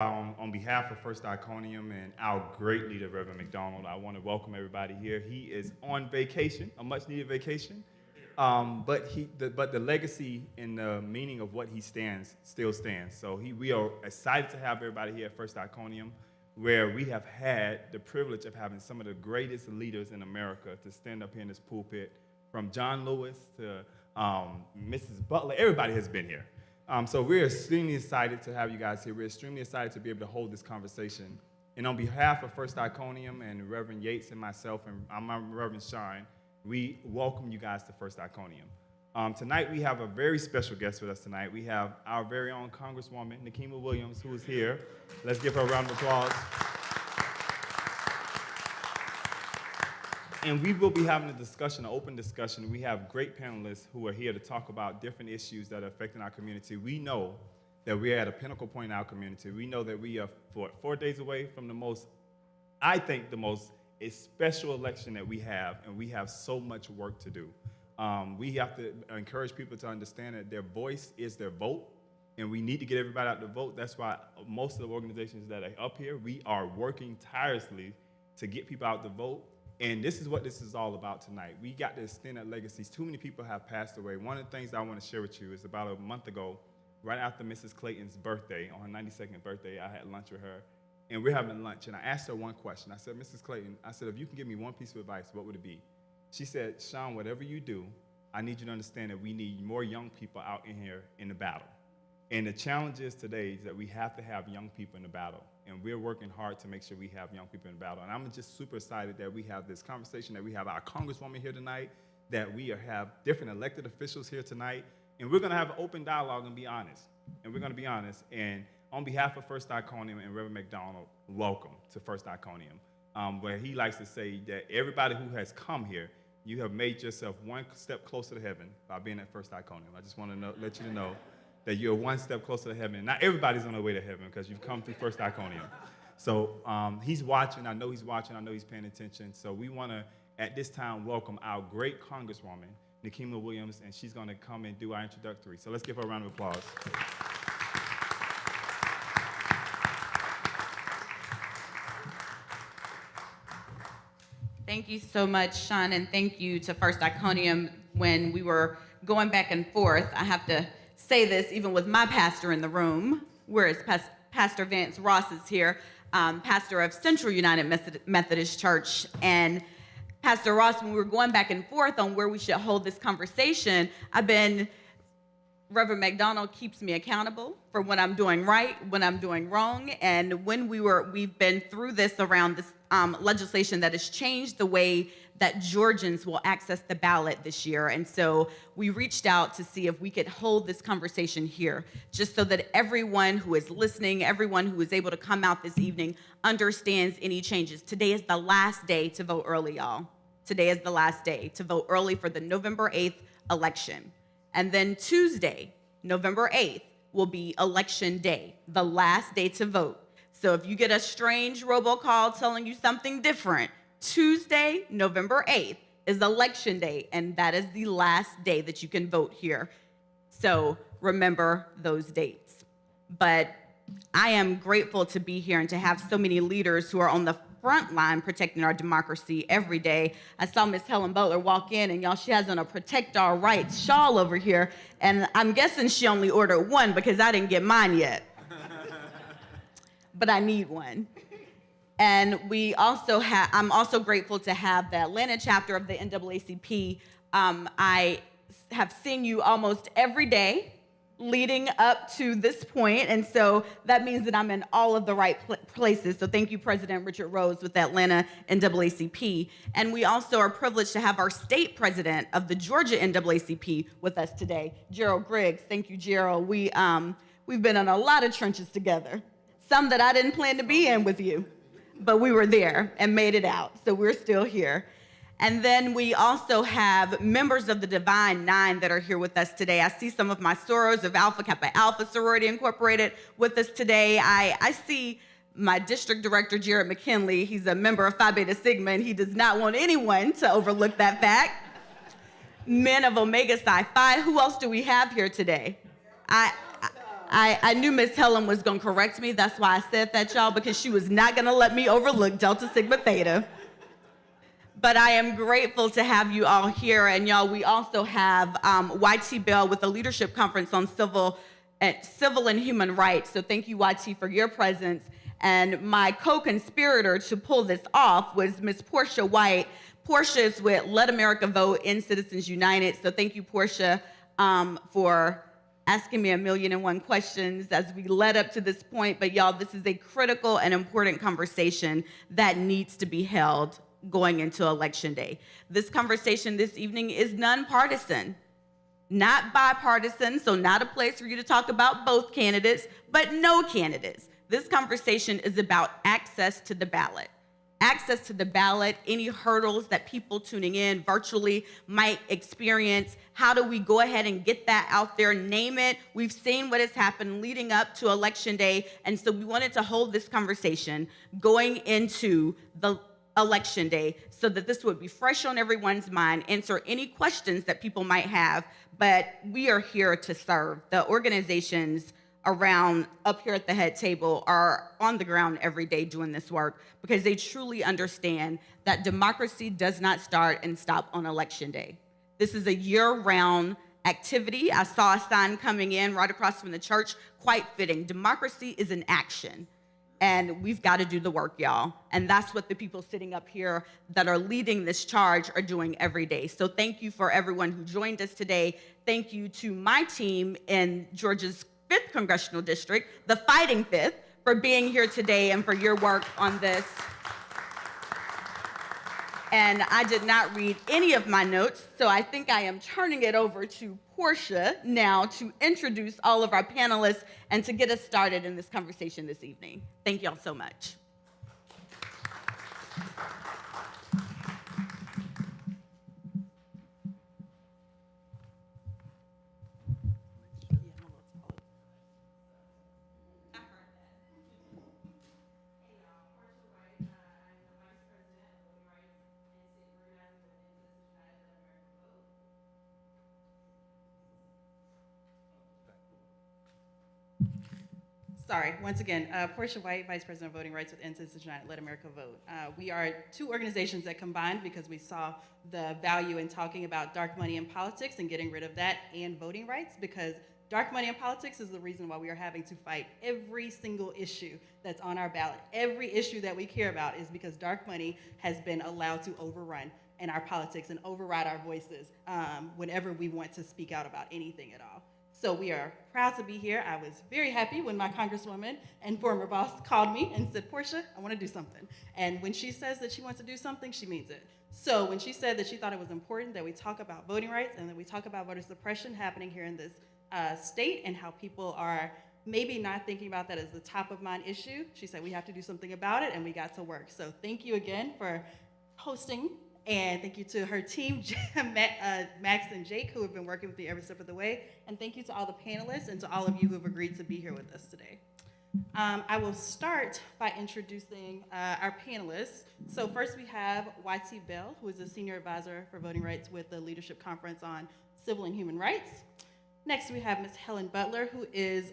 On behalf of First Iconium and our great leader, Reverend McDonald, I want to welcome everybody here. He is on vacation, a much-needed vacation, but the legacy and the meaning of what he stands still stands. So we are excited to have everybody here at First Iconium, where we have had the privilege of having some of the greatest leaders in America to stand up here in this pulpit, from John Lewis to Mrs. Butler. Everybody has been here. So we're extremely excited to have you guys here. We're extremely excited to be able to hold this conversation. And on behalf of First Iconium and Reverend Yates and myself, and I'm Reverend Shine, we welcome you guys to First Iconium. Tonight we have a very special guest with us tonight. We have our very own Congresswoman, Nikema Williams, who is here. Let's give her a round of applause. And we will be having a discussion, an open discussion. We have great panelists who are here to talk about different issues that are affecting our community. We know that we are at a pinnacle point in our community. We know that we are 4 days away from the most special election that we have, and we have so much work to do. We have to encourage people to understand that their voice is their vote, and we need to get everybody out to vote. That's why most of the organizations that are up here, we are working tirelessly to get people out to vote. And this is what this is all about tonight. We got to extend that legacies. Too many people have passed away. One of the things that I want to share with you is about a month ago, right after Mrs. Clayton's birthday, on her 92nd birthday, I had lunch with her. And we're having lunch, and I asked her one question. I said, Mrs. Clayton, I said, if you can give me one piece of advice, what would it be? She said, Sean, whatever you do, I need you to understand that we need more young people out in here in the battle. And the challenge is today is that we have to have young people in the battle. And we're working hard to make sure we have young people in the battle. And I'm just super excited that we have this conversation, that we have our Congresswoman here tonight, that we have different elected officials here tonight. And we're going to have an open dialogue and be honest. And we're going to be honest. And on behalf of First Iconium and Reverend McDonald, welcome to First Iconium, where he likes to say that everybody who has come here, you have made yourself one step closer to heaven by being at First Iconium. I just want to let you know that you're one step closer to heaven. Not everybody's on their way to heaven because you've come through First Iconium. So he's watching. I know he's watching. I know he's paying attention. So we want to, at this time, welcome our great Congresswoman, Nikema Williams, and she's going to come and do our introductory. So let's give her a round of applause. Thank you so much, Sean, and thank you to First Iconium. When we were going back and forth, I have to say this even with my pastor in the room, whereas Pastor Vance Ross is here, pastor of Central United Methodist Church. And Pastor Ross, when we were going back and forth on where we should hold this conversation, Reverend McDonald keeps me accountable for when I'm doing right, when I'm doing wrong, and when we've been through this around this legislation that has changed the way that Georgians will access the ballot this year. And so we reached out to see if we could hold this conversation here, just so that everyone who is listening, everyone who is able to come out this evening understands any changes. Today is the last day to vote early, y'all. Today is the last day to vote early for the November 8th election. And then Tuesday, November 8th, will be election day, the last day to vote. So if you get a strange robocall telling you something different, Tuesday, November 8th is election day, and that is the last day that you can vote here. So remember those dates. But I am grateful to be here and to have so many leaders who are on the front line protecting our democracy every day. I saw Miss Helen Butler walk in, and y'all, she has on a Protect Our Rights shawl over here, and I'm guessing she only ordered one because I didn't get mine yet. But I need one. And I'm also grateful to have the Atlanta chapter of the NAACP. I have seen you almost every day leading up to this point, and so that means that I'm in all of the right places. So thank you, President Richard Rose with Atlanta NAACP. And we also are privileged to have our state president of the Georgia NAACP with us today, Gerald Griggs. Thank you, Gerald. We've been in a lot of trenches together, some that I didn't plan to be in with you, but we were there and made it out, so we're still here. And then we also have members of the Divine Nine that are here with us today. I see some of my sorors of Alpha Kappa Alpha Sorority Incorporated with us today. I see my district director, Jared McKinley. He's a member of Phi Beta Sigma, and he does not want anyone to overlook that fact. Men of Omega Psi Phi. Who else do we have here today? I knew Miss Helen was going to correct me. That's why I said that, y'all, because she was not going to let me overlook Delta Sigma Theta. But I am grateful to have you all here. And y'all, we also have YT Bell with the Leadership Conference on Civil and Human Rights. So thank you, YT, for your presence. And my co-conspirator to pull this off was Miss Portia White. Portia is with Let America Vote and Citizens United. So thank you, Portia, for asking me 1,000,001 questions as we led up to this point. But y'all, this is a critical and important conversation that needs to be held going into Election Day. This conversation this evening is nonpartisan, not bipartisan, so not a place for you to talk about both candidates, but no candidates. This conversation is about access to the ballot. Access to the ballot, any hurdles that people tuning in virtually might experience. How do we go ahead and get that out there, name it? We've seen what has happened leading up to Election Day, and so we wanted to hold this conversation going into the Election Day so that this would be fresh on everyone's mind, answer any questions that people might have, but we are here to serve. The organizations around up here at the head table are on the ground every day doing this work because they truly understand that democracy does not start and stop on Election Day. This is a year-round activity. I saw a sign coming in right across from the church, quite fitting. Democracy is an action. And we've got to do the work, y'all. And that's what the people sitting up here that are leading this charge are doing every day. So thank you for everyone who joined us today. Thank you to my team in Georgia's 5th Congressional District, the Fighting 5th, for being here today and for your work on this. And I did not read any of my notes, so I think I am turning it over to Portia now to introduce all of our panelists and to get us started in this conversation this evening. Thank y'all so much. Sorry, once again, Portia White, Vice President of Voting Rights with Citizens United, Let America Vote. We are two organizations that combined because we saw the value in talking about dark money in politics and getting rid of that and voting rights, because dark money in politics is the reason why we are having to fight every single issue that's on our ballot. Every issue that we care about is because dark money has been allowed to overrun in our politics and override our voices whenever we want to speak out about anything at all. So we are proud to be here. I was very happy when my congresswoman and former boss called me and said, Portia, I want to do something. And when she says that she wants to do something, she means it. So when she said that she thought it was important that we talk about voting rights and that we talk about voter suppression happening here in this state and how people are maybe not thinking about that as the top of mind issue, she said we have to do something about it, and we got to work. So thank you again for hosting. And thank you to her team, Max and Jake, who have been working with me every step of the way. And thank you to all the panelists and to all of you who have agreed to be here with us today. I will start by introducing our panelists. So first we have YT Bell, who is a Senior Advisor for Voting Rights with the Leadership Conference on Civil and Human Rights. Next we have Ms. Helen Butler, who is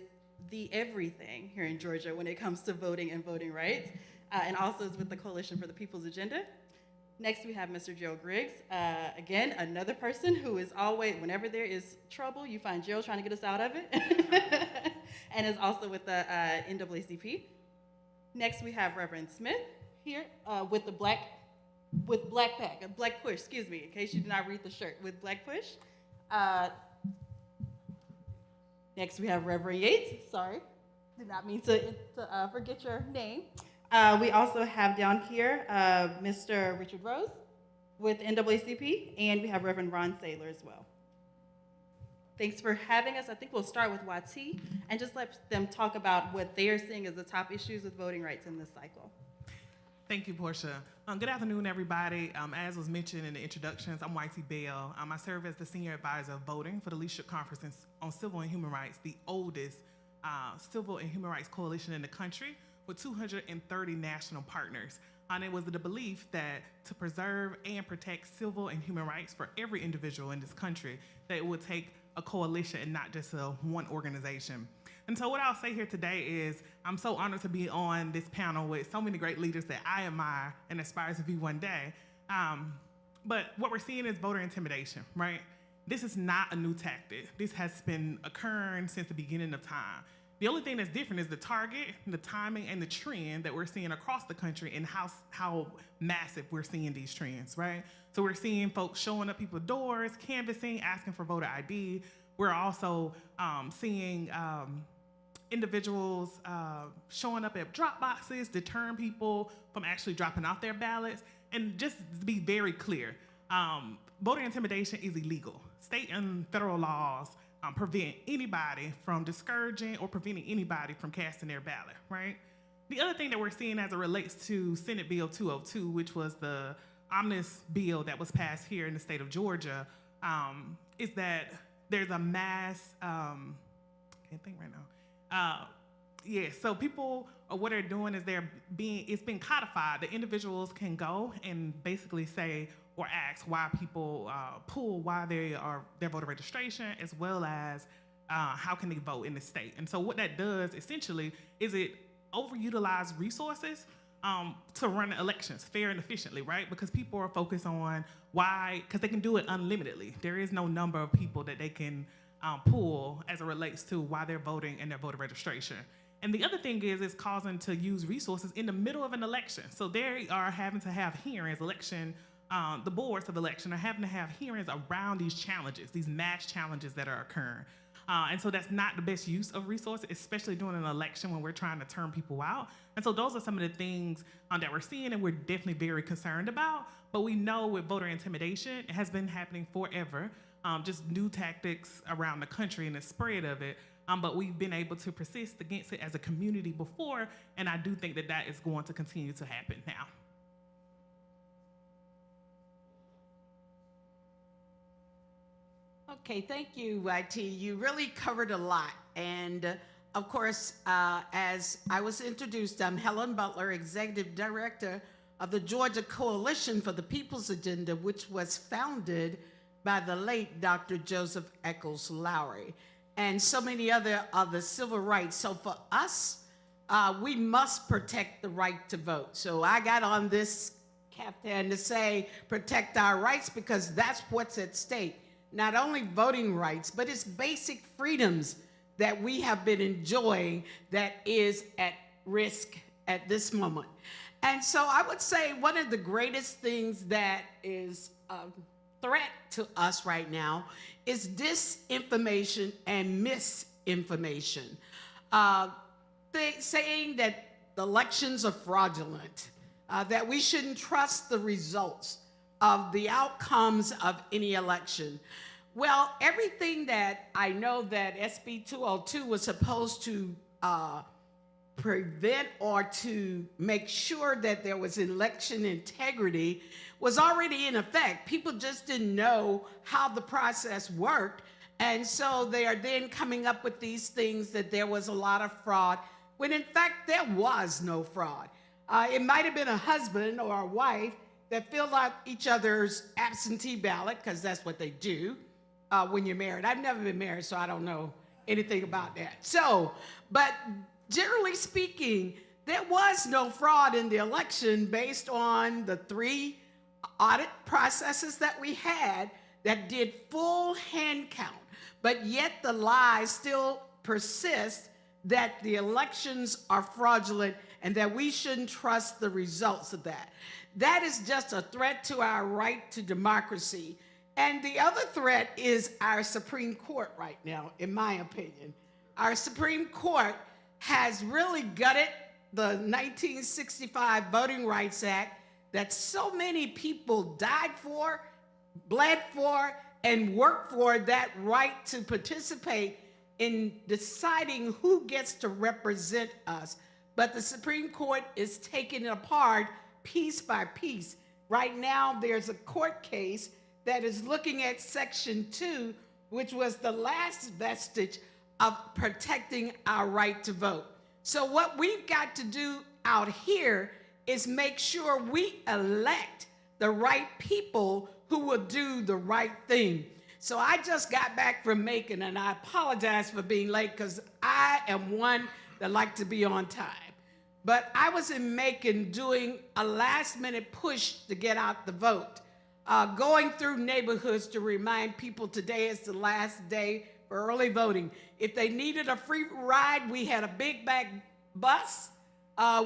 the everything here in Georgia when it comes to voting and voting rights, and also is with the Coalition for the People's Agenda. Next, we have Mr. Joe Griggs. Again, another person who is always, whenever there is trouble, you find Joe trying to get us out of it, and is also with the NAACP. Next, we have Reverend Smith here with Black Push, excuse me, in case you did not read the shirt, with Black Push. Next, we have Reverend Yates. Sorry, did not mean to forget your name. We also have down here Mr. Richard Rose with NAACP, and we have Reverend Ron Saylor as well. Thanks for having us. I think we'll start with YT and just let them talk about what they are seeing as the top issues with voting rights in this cycle. Thank you, Portia. Good afternoon, everybody. As was mentioned in the introductions, I'm YT Bell. I serve as the Senior Advisor of Voting for the Leadership Conference on Civil and Human Rights, the oldest civil and human rights coalition in the country, with 230 national partners. And it was the belief that to preserve and protect civil and human rights for every individual in this country, that it would take a coalition and not just one organization. And so what I'll say here today is I'm so honored to be on this panel with so many great leaders that I admire and aspire to be one day. But what we're seeing is voter intimidation, right? This is not a new tactic. This has been occurring since the beginning of time. The only thing that's different is the target, the timing, and the trend that we're seeing across the country and how massive we're seeing these trends, right? So we're seeing folks showing up people's doors, canvassing, asking for voter ID. We're also seeing individuals showing up at drop boxes, deterring people from actually dropping off their ballots. And just to be very clear, voter intimidation is illegal. State and federal laws prevent anybody from discouraging or preventing anybody from casting their ballot, right? The other thing that we're seeing as it relates to Senate Bill 202, which was the omnibus bill that was passed here in the state of Georgia, is that there's a mass, can't think right now. So people, what they're doing is it's been codified. The individuals can go and basically say or ask why people pull their voter registration, as well as how can they vote in the state. And so what that does essentially is it overutilizes resources to run elections fair and efficiently, right? Because people are focused on because they can do it unlimitedly. There is no number of people that they can pull as it relates to why they're voting and their voter registration. And the other thing is it's causing to use resources in the middle of an election. So they are having to have hearings, the boards of election are having to have hearings around these challenges, these mass challenges that are occurring. And so that's not the best use of resources, especially during an election when we're trying to turn people out. And so those are some of the things that we're seeing and we're definitely very concerned about. But we know with voter intimidation, it has been happening forever, just new tactics around the country and the spread of it. But we've been able to persist against it as a community before, and I do think that that is going to continue to happen now. Okay, thank you, YT. You really covered a lot. And of course, as I was introduced, I'm Helen Butler, Executive Director of the Georgia Coalition for the People's Agenda, which was founded by the late Dr. Joseph Eccles Lowry and so many other civil rights. So for us, we must protect the right to vote. So I got on this caftan to say protect our rights because that's what's at stake. Not only voting rights, but it's basic freedoms that we have been enjoying that is at risk at this moment. And so I would say one of the greatest things that is a threat to us right now is disinformation and misinformation. Saying that the elections are fraudulent, that we shouldn't trust the results of the outcomes of any election. Well, everything that I know that SB 202 was supposed to prevent or to make sure that there was election integrity was already in effect. People just didn't know how the process worked. And so they are then coming up with these things that there was a lot of fraud, when in fact there was no fraud. It might have been a husband or a wife that filled out each other's absentee ballot, because that's what they do when you're married. I've never been married, so I don't know anything about that. So, but generally speaking, there was no fraud in the election based on the 3 audit processes that we had that did full hand count. But yet the lies still persist that the elections are fraudulent and that we shouldn't trust the results of that. That is just a threat to our right to democracy. And the other threat is our Supreme Court right now, in my opinion. Our Supreme Court has really gutted the 1965 Voting Rights Act that so many people died for, bled for, and worked for, that right to participate in deciding who gets to represent us. But the Supreme Court is taking it apart piece by piece. Right now, there's a court case that is looking at Section 2, which was the last vestige of protecting our right to vote. So what we've got to do out here is make sure we elect the right people who will do the right thing. So I just got back from Macon, and I apologize for being late because I am one that like to be on time. But I was in Macon doing a last-minute push to get out the vote, going through neighborhoods to remind people today is the last day for early voting. If they needed a free ride, we had a big bag bus.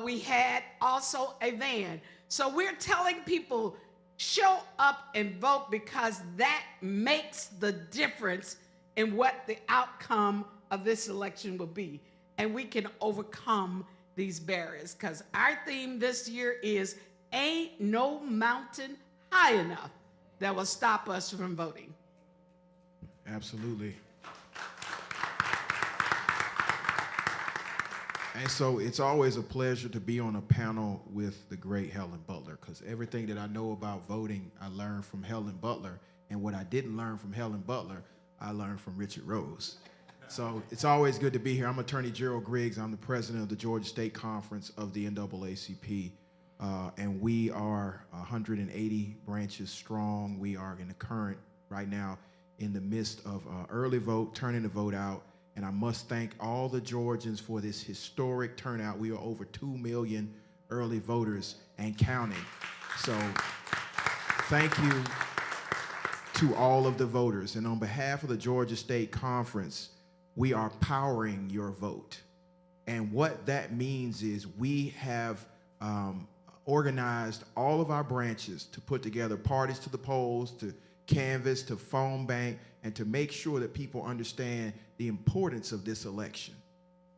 We had also a van. So we're telling people, show up and vote, because that makes the difference in what the outcome of this election will be. And we can overcome these barriers, because our theme this year is ain't no mountain high enough that will stop us from voting. Absolutely. And so it's always a pleasure to be on a panel with the great Helen Butler, because everything that I know about voting, I learned from Helen Butler. And what I didn't learn from Helen Butler, I learned from Richard Rose. So it's always good to be here. I'm Attorney Gerald Griggs. I'm the president of the Georgia State Conference of the NAACP. And we are 180 branches strong. We are in the current, right now, in the midst of early vote, turning the vote out. And I must thank all the Georgians for this historic turnout. We are over 2 million early voters and counting. So thank you to all of the voters. And on behalf of the Georgia State Conference, we are powering your vote. And what that means is we have organized all of our branches to put together parties to the polls, to canvass, to phone bank, and to make sure that people understand the importance of this election,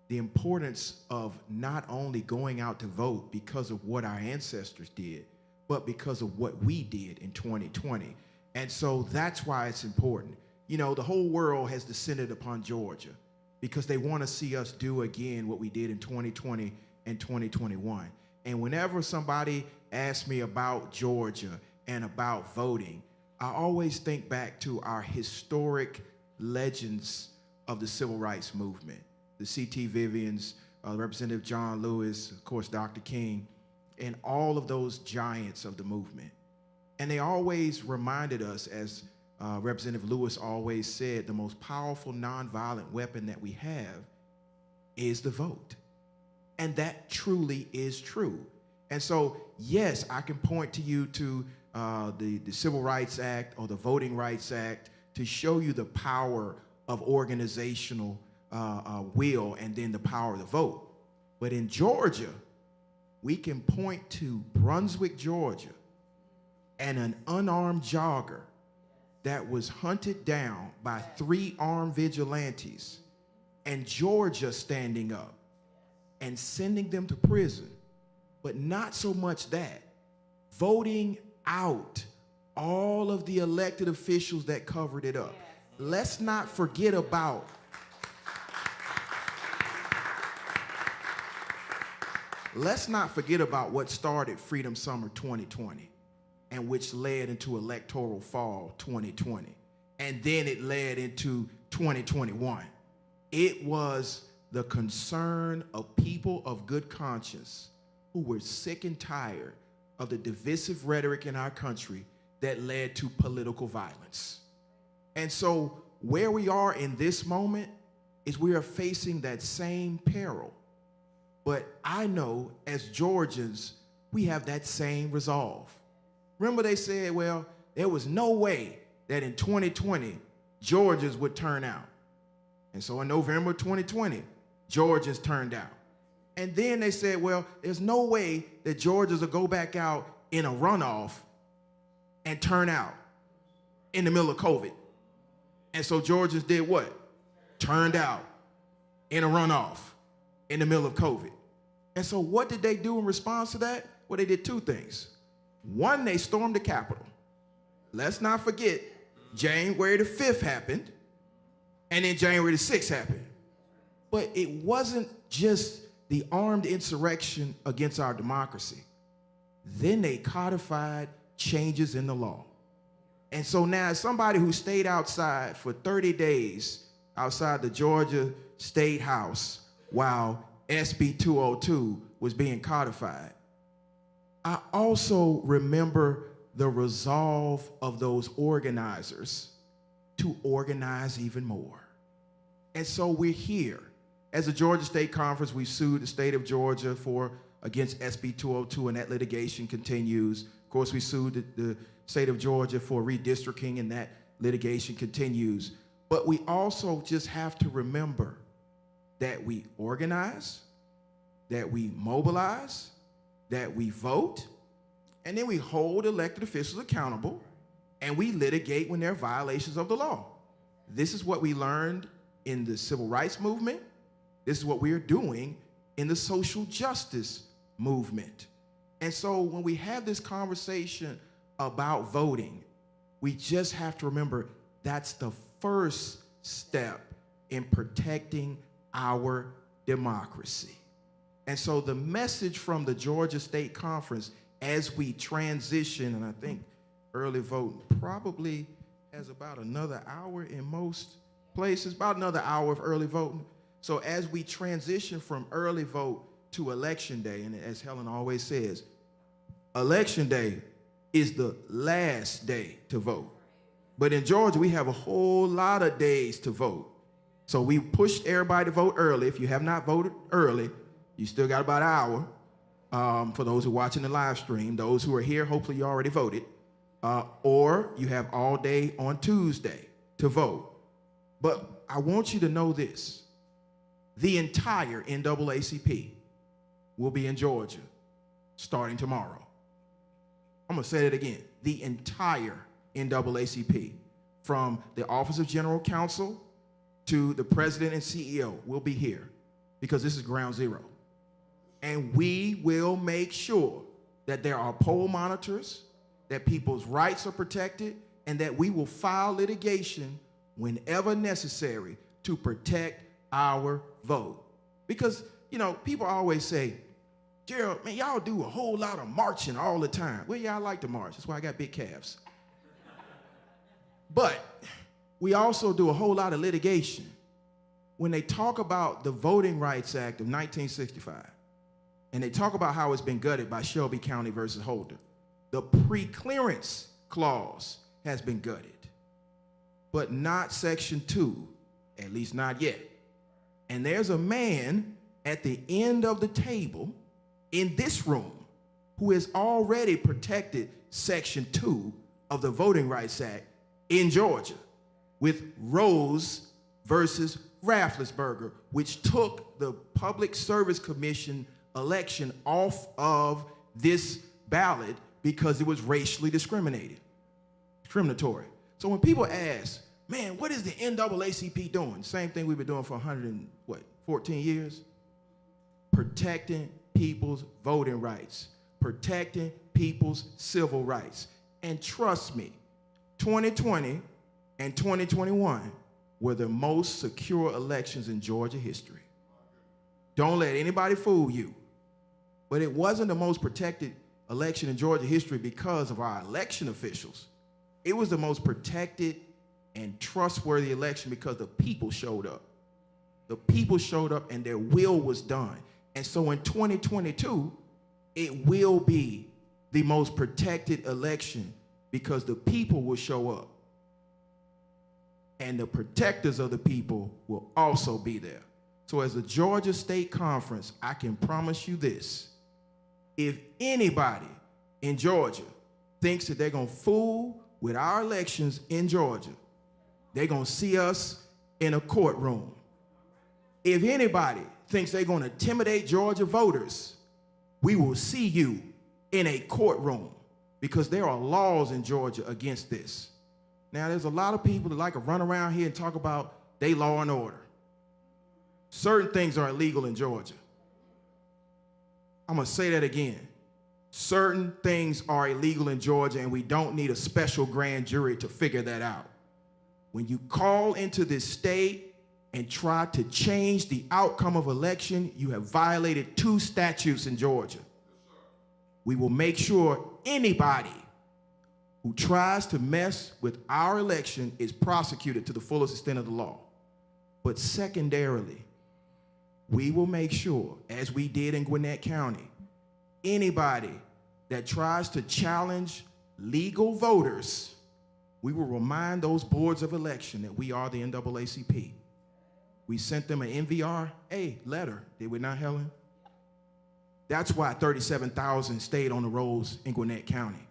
the importance of not only going out to vote because of what our ancestors did, but because of what we did in 2020. And so that's why it's important. You know, the whole world has descended upon Georgia because they want to see us do again what we did in 2020 and 2021. And whenever somebody asks me about Georgia and about voting, I always think back to our historic legends of the civil rights movement, the C.T. Vivians, Representative John Lewis, of course, Dr. King, and all of those giants of the movement. And they always reminded us, as Representative Lewis always said, the most powerful nonviolent weapon that we have is the vote. And that truly is true. And so, yes, I can point to you to the Civil Rights Act or the Voting Rights Act to show you the power of organizational will and then the power of the vote. But in Georgia, we can point to Brunswick, Georgia, and an unarmed jogger that was hunted down by 3 armed vigilantes, and Georgia standing up and sending them to prison. But not so much that, voting out all of the elected officials that covered it up. Let's not forget about what started Freedom Summer 2020 and which led into Electoral Fall 2020. And then it led into 2021. It was the concern of people of good conscience who were sick and tired of the divisive rhetoric in our country that led to political violence. And so where we are in this moment is we are facing that same peril. But I know as Georgians, we have that same resolve. Remember they said, well, there was no way that in 2020, Georgians would turn out. And so in November 2020, Georgians turned out. And then they said, well, there's no way that Georgians will go back out in a runoff and turn out in the middle of COVID. And so Georgians did what? Turned out in a runoff in the middle of COVID. And so what did they do in response to that? Well, they did 2 things. One, they stormed the Capitol. Let's not forget, January the 5th happened, and then January the 6th happened. But it wasn't just the armed insurrection against our democracy. Then they codified changes in the law. And so now as somebody who stayed outside for 30 days outside the Georgia State House while SB 202 was being codified, I also remember the resolve of those organizers to organize even more. And so we're here. As a Georgia State Conference, we sued the state of Georgia against SB 202, and that litigation continues. Of course, we sued the state of Georgia for redistricting, and that litigation continues. But we also just have to remember that we organize, that we mobilize, that we vote, and then we hold elected officials accountable, and we litigate when there are violations of the law. This is what we learned in the civil rights movement. This is what we are doing in the social justice movement. And so when we have this conversation about voting, we just have to remember that's the first step in protecting our democracy. And so the message from the Georgia State Conference as we transition, and I think early voting probably has about another hour in most places, about another hour of early voting. So as we transition from early vote to election day, and as Helen always says, election day is the last day to vote. But in Georgia, we have a whole lot of days to vote. So we pushed everybody to vote early. If you have not voted early, you still got about an hour. For those who are watching the live stream, those who are here, hopefully you already voted. Or you have all day on Tuesday to vote. But I want you to know this. The entire NAACP will be in Georgia starting tomorrow. I'm going to say it again. The entire NAACP, from the Office of General Counsel to the President and CEO, will be here because this is ground zero. And we will make sure that there are poll monitors, that people's rights are protected, and that we will file litigation whenever necessary to protect our vote. Because, you know, people always say, Gerald, man, y'all do a whole lot of marching all the time. Well, yeah, I like to march. That's why I got big calves. But we also do a whole lot of litigation. When they talk about the Voting Rights Act of 1965, and they talk about how it's been gutted by Shelby County versus Holder, the preclearance clause has been gutted, but not Section 2, at least not yet. And there's a man at the end of the table in this room who has already protected Section 2 of the Voting Rights Act in Georgia with Rose versus Rafflesberger, which took the Public Service Commission election off of this ballot because it was racially discriminatory. So when people ask, man, what is the NAACP doing? Same thing we've been doing for 14 years? Protecting people's voting rights, protecting people's civil rights. And trust me, 2020 and 2021 were the most secure elections in Georgia history. Don't let anybody fool you. But it wasn't the most protected election in Georgia history because of our election officials. It was the most protected and trustworthy election because the people showed up. The people showed up and their will was done. And so in 2022, it will be the most protected election because the people will show up. And the protectors of the people will also be there. So as a Georgia State Conference, I can promise you this. If anybody in Georgia thinks that they're going to fool with our elections in Georgia, they're going to see us in a courtroom. If anybody thinks they're going to intimidate Georgia voters, we will see you in a courtroom because there are laws in Georgia against this. Now, there's a lot of people that like to run around here and talk about they law and order. Certain things are illegal in Georgia. I'm going to say that again. Certain things are illegal in Georgia, and we don't need a special grand jury to figure that out. When you call into this state and try to change the outcome of election, you have violated 2 statutes in Georgia. We will make sure anybody who tries to mess with our election is prosecuted to the fullest extent of the law. But secondarily, we will make sure, as we did in Gwinnett County, anybody that tries to challenge legal voters We will remind those boards of election that we are the NAACP. We sent them an NVRA letter, did we not, Helen? That's why 37,000 stayed on the rolls in Gwinnett County.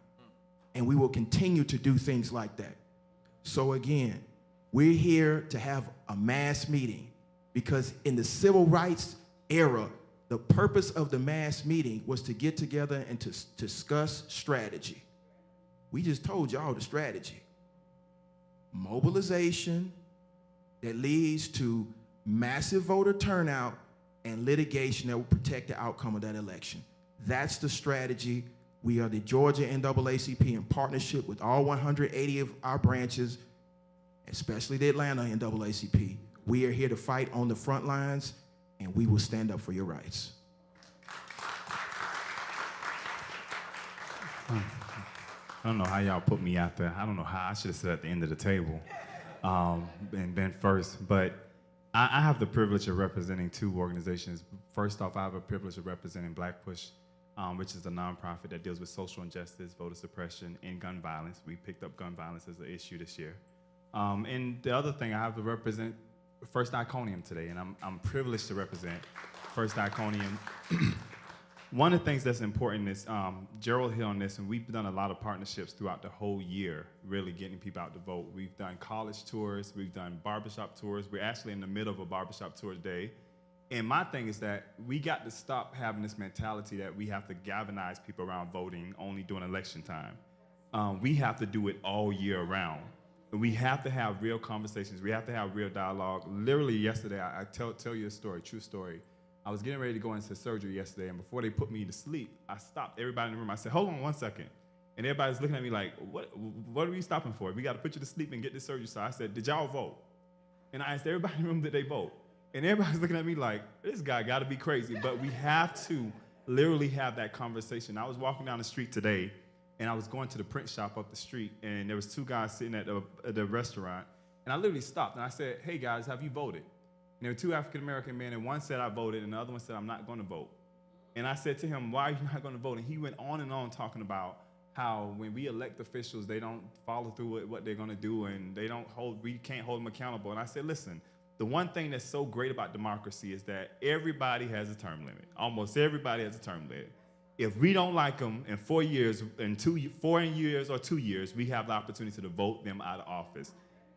And we will continue to do things like that. So again, we're here to have a mass meeting because in the civil rights era, the purpose of the mass meeting was to get together and to discuss strategy. We just told y'all the strategy. Mobilization that leads to massive voter turnout and litigation that will protect the outcome of that election. That's the strategy. We are the Georgia NAACP in partnership with all 180 of our branches, especially the Atlanta NAACP. We are here to fight on the front lines, and we will stand up for your rights. I don't know how y'all put me out there. I don't know how. I should have sat at the end of the table and been first. But I have the privilege of representing two organizations. First off, I have a privilege of representing Black Push, which is a nonprofit that deals with social injustice, voter suppression, and gun violence. We picked up gun violence as an issue this year. And the other thing, I have to represent First Iconium today, and I'm privileged to represent First Iconium. One of the things that's important is Gerald hit on this, and we've done a lot of partnerships throughout the whole year, really getting people out to vote. We've done college tours, we've done barbershop tours. We're actually in the middle of a barbershop tour today. And my thing is that we got to stop having this mentality that we have to galvanize people around voting only during election time. We have to do it all year round. And we have to have real conversations. We have to have real dialogue. Literally yesterday, I tell you a story, true story. I was getting ready to go into surgery yesterday, and before they put me to sleep, I stopped everybody in the room. I said, hold on 1 second. And everybody's looking at me like, what are we stopping for? We got to put you to sleep and get this surgery. So I said, did y'all vote? And I asked everybody in the room, did they vote? And everybody's looking at me like, this guy got to be crazy. But we have to literally have that conversation. I was walking down the street today, and I was going to the print shop up the street, and there was two guys sitting at the restaurant. And I literally stopped, and I said, hey, guys, have you voted? And there were two African-American men, and one said I voted, and the other one said I'm not going to vote. And I said to him, why are you not going to vote? And he went on and on talking about how when we elect officials, they don't follow through with what they're going to do, and we can't hold them accountable. And I said, listen, the one thing that's so great about democracy is that everybody has a term limit. Almost everybody has a term limit. If we don't like them in 4 years, in 4 years or 2 years, we have the opportunity to vote them out of office.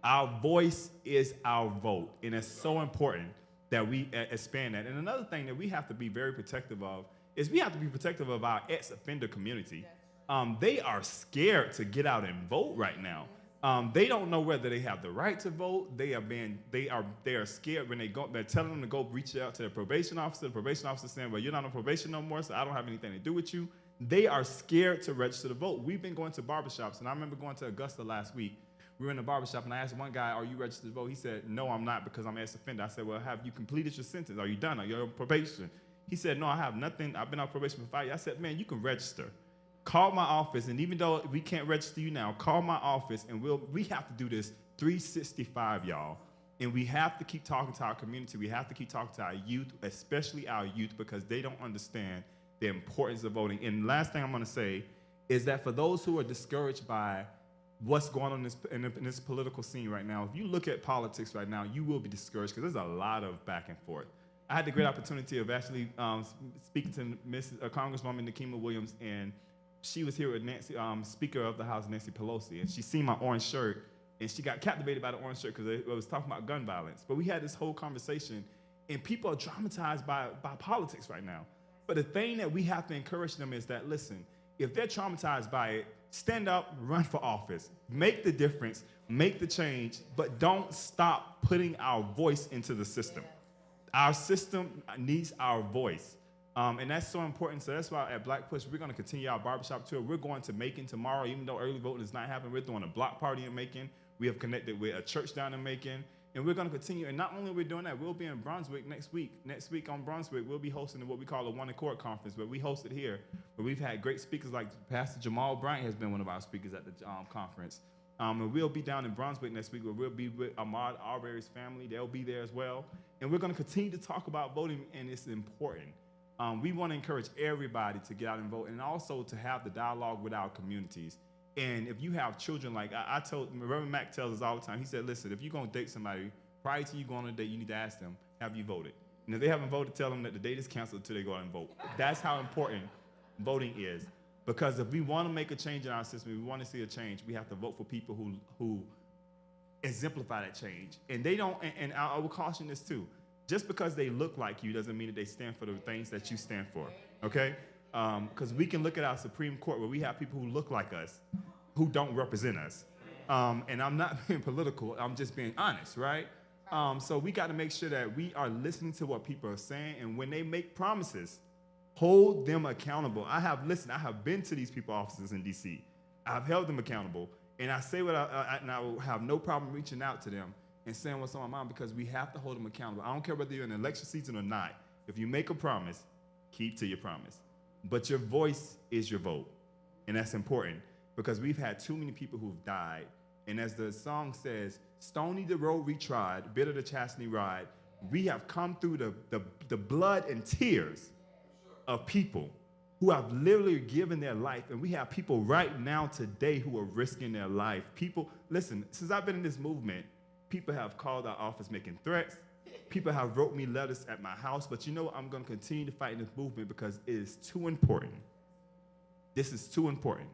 Our voice is our vote, and it's so important that we expand that. And another thing that we have to be very protective of is we have to be protective of our ex-offender community. They are scared to get out and vote right now. They don't know whether they have the right to vote. They are scared when they're telling them to go reach out to the probation officer. The probation officer saying, well, you're not on probation no more, so I don't have anything to do with you. They are scared to register to vote. We've been going to barbershops, and I remember going to Augusta last week. We were in the barbershop, and I asked one guy, are you registered to vote? He said, no, I'm not, because I'm an ex-offender. I said, well, have you completed your sentence? Are you done? Are you on probation? He said, no, I have nothing. I've been on probation for 5 years. I said, man, you can register. Call my office, and even though we can't register you now, call my office, and we have to do this 365, y'all. And we have to keep talking to our community. We have to keep talking to our youth, especially our youth, because they don't understand the importance of voting. And last thing I'm going to say is that for those who are discouraged by what's going on in this political scene right now, if you look at politics right now, you will be discouraged because there's a lot of back and forth. I had the great opportunity of actually speaking to Congresswoman Nikema Williams, and she was here with Speaker of the House, Nancy Pelosi, and she seen my orange shirt, and she got captivated by the orange shirt because it was talking about gun violence. But we had this whole conversation, and people are traumatized by politics right now. But the thing that we have to encourage them is that, listen, if they're traumatized by it, stand up, run for office, make the difference, make the change, but don't stop putting our voice into the system. Our system needs our voice. And that's so important. So that's why at Black Push, we're going to continue our barbershop tour. We're going to Macon tomorrow, even though early voting is not happening. We're doing a block party in Macon. We have connected with a church down in Macon. And we're going to continue. And not only are we doing that, we'll be in Brunswick next week. Next week on Brunswick, we'll be hosting what we call a One Accord Conference, where we hosted here. Where we've had great speakers like Pastor Jamal Bryant has been one of our speakers at the conference. And we'll be down in Brunswick next week, where we'll be with Ahmaud Arbery's family. They'll be there as well. And we're going to continue to talk about voting, and it's important. We want to encourage everybody to get out and vote, and also to have the dialogue with our communities. And if you have children, like I told, Reverend Mack tells us all the time, he said, listen, if you're going to date somebody, prior to you going on a date, you need to ask them, have you voted? And if they haven't voted, tell them that the date is canceled until they go out and vote. That's how important voting is. Because if we want to make a change in our system, if we want to see a change, we have to vote for people who exemplify that change. And they don't, and I will caution this too, just because they look like you doesn't mean that they stand for the things that you stand for, okay? Because we can look at our Supreme Court where we have people who look like us, who don't represent us. And I'm not being political, I'm just being honest, right? So we got to make sure that we are listening to what people are saying, and when they make promises, hold them accountable. I have been to these people offices in DC. I've held them accountable, and I say what and I will have no problem reaching out to them and saying what's on my mind, because we have to hold them accountable. I don't care whether you're in an election season or not. If you make a promise, keep to your promise. But your voice is your vote, and that's important, because we've had too many people who've died. And as the song says, stony the road we trod, bitter the chastity ride. We have come through the blood and tears of people who have literally given their life. And we have people right now today who are risking their life. People, listen, since I've been in this movement, people have called our office making threats. People have wrote me letters at my house. But you know what? I'm going to continue to fight in this movement because it is too important. This is too important.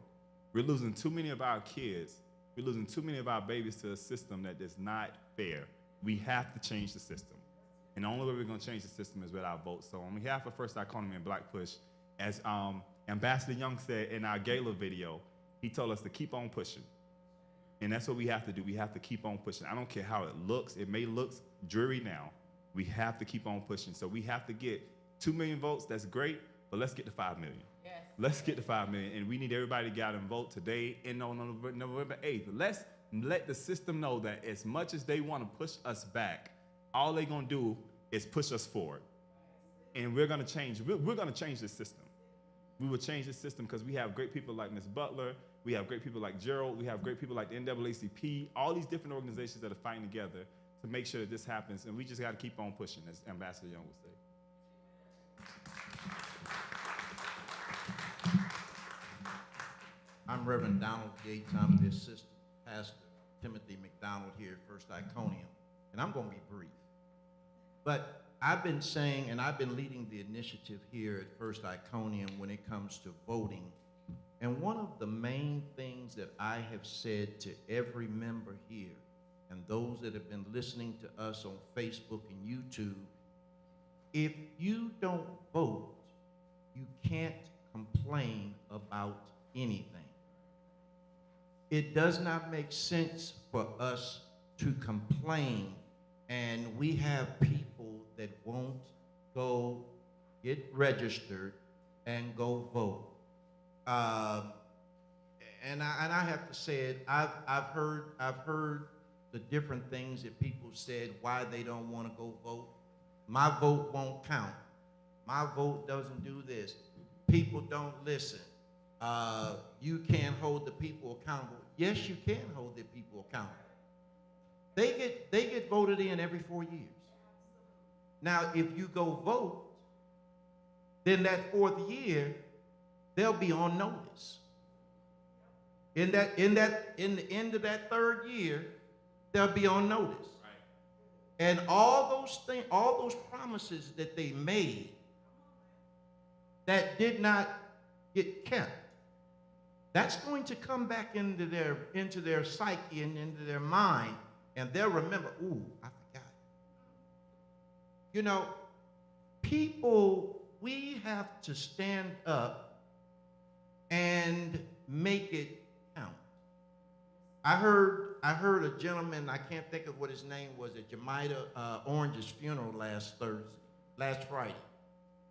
We're losing too many of our kids. We're losing too many of our babies to a system that is not fair. We have to change the system. And the only way we're going to change the system is with our vote. So on behalf of First Economy and Black Push, as Ambassador Young said in our gala video, he told us to keep on pushing. And that's what we have to do. We have to keep on pushing. I don't care how it looks. It may look dreary now. We have to keep on pushing. So we have to get 2 million votes. That's great, but let's get to 5 million. Yes. Let's get to 5 million, and we need everybody to get out and vote today and on November 8th. Let's let the system know that as much as they want to push us back, all they're going to do is push us forward. And we're going to change. We're going to change this system. We will change this system because we have great people like Ms. Butler. We have great people like Gerald. We have great people like the NAACP, all these different organizations that are fighting together to make sure that this happens. And we just got to keep on pushing, as Ambassador Young would say. I'm Reverend Donald Gates. I'm the assistant pastor, Timothy McDonald here at First Iconium. And I'm going to be brief. But I've been saying, and I've been leading the initiative here at First Iconium when it comes to voting. And one of the main things that I have said to every member here, and those that have been listening to us on Facebook and YouTube, if you don't vote, you can't complain about anything. It does not make sense for us to complain, and we have people that won't go get registered and go vote. And I have to say it. I've heard the different things that people said why they don't want to go vote. My vote won't count. My vote doesn't do this. People don't listen. You can't hold the people accountable. Yes, you can hold the people accountable. They get voted in every 4 years. Now, if you go vote, then that 4th year, they'll be on notice. In the end of that 3rd year, they'll be on notice. Right. And all those promises that they made that did not get kept, that's going to come back into their psyche and into their mind, and they'll remember, ooh, I forgot. You know, people, we have to stand up and make it count. I heard a gentleman, I can't think of what his name was, at Jemida Orange's funeral last Friday.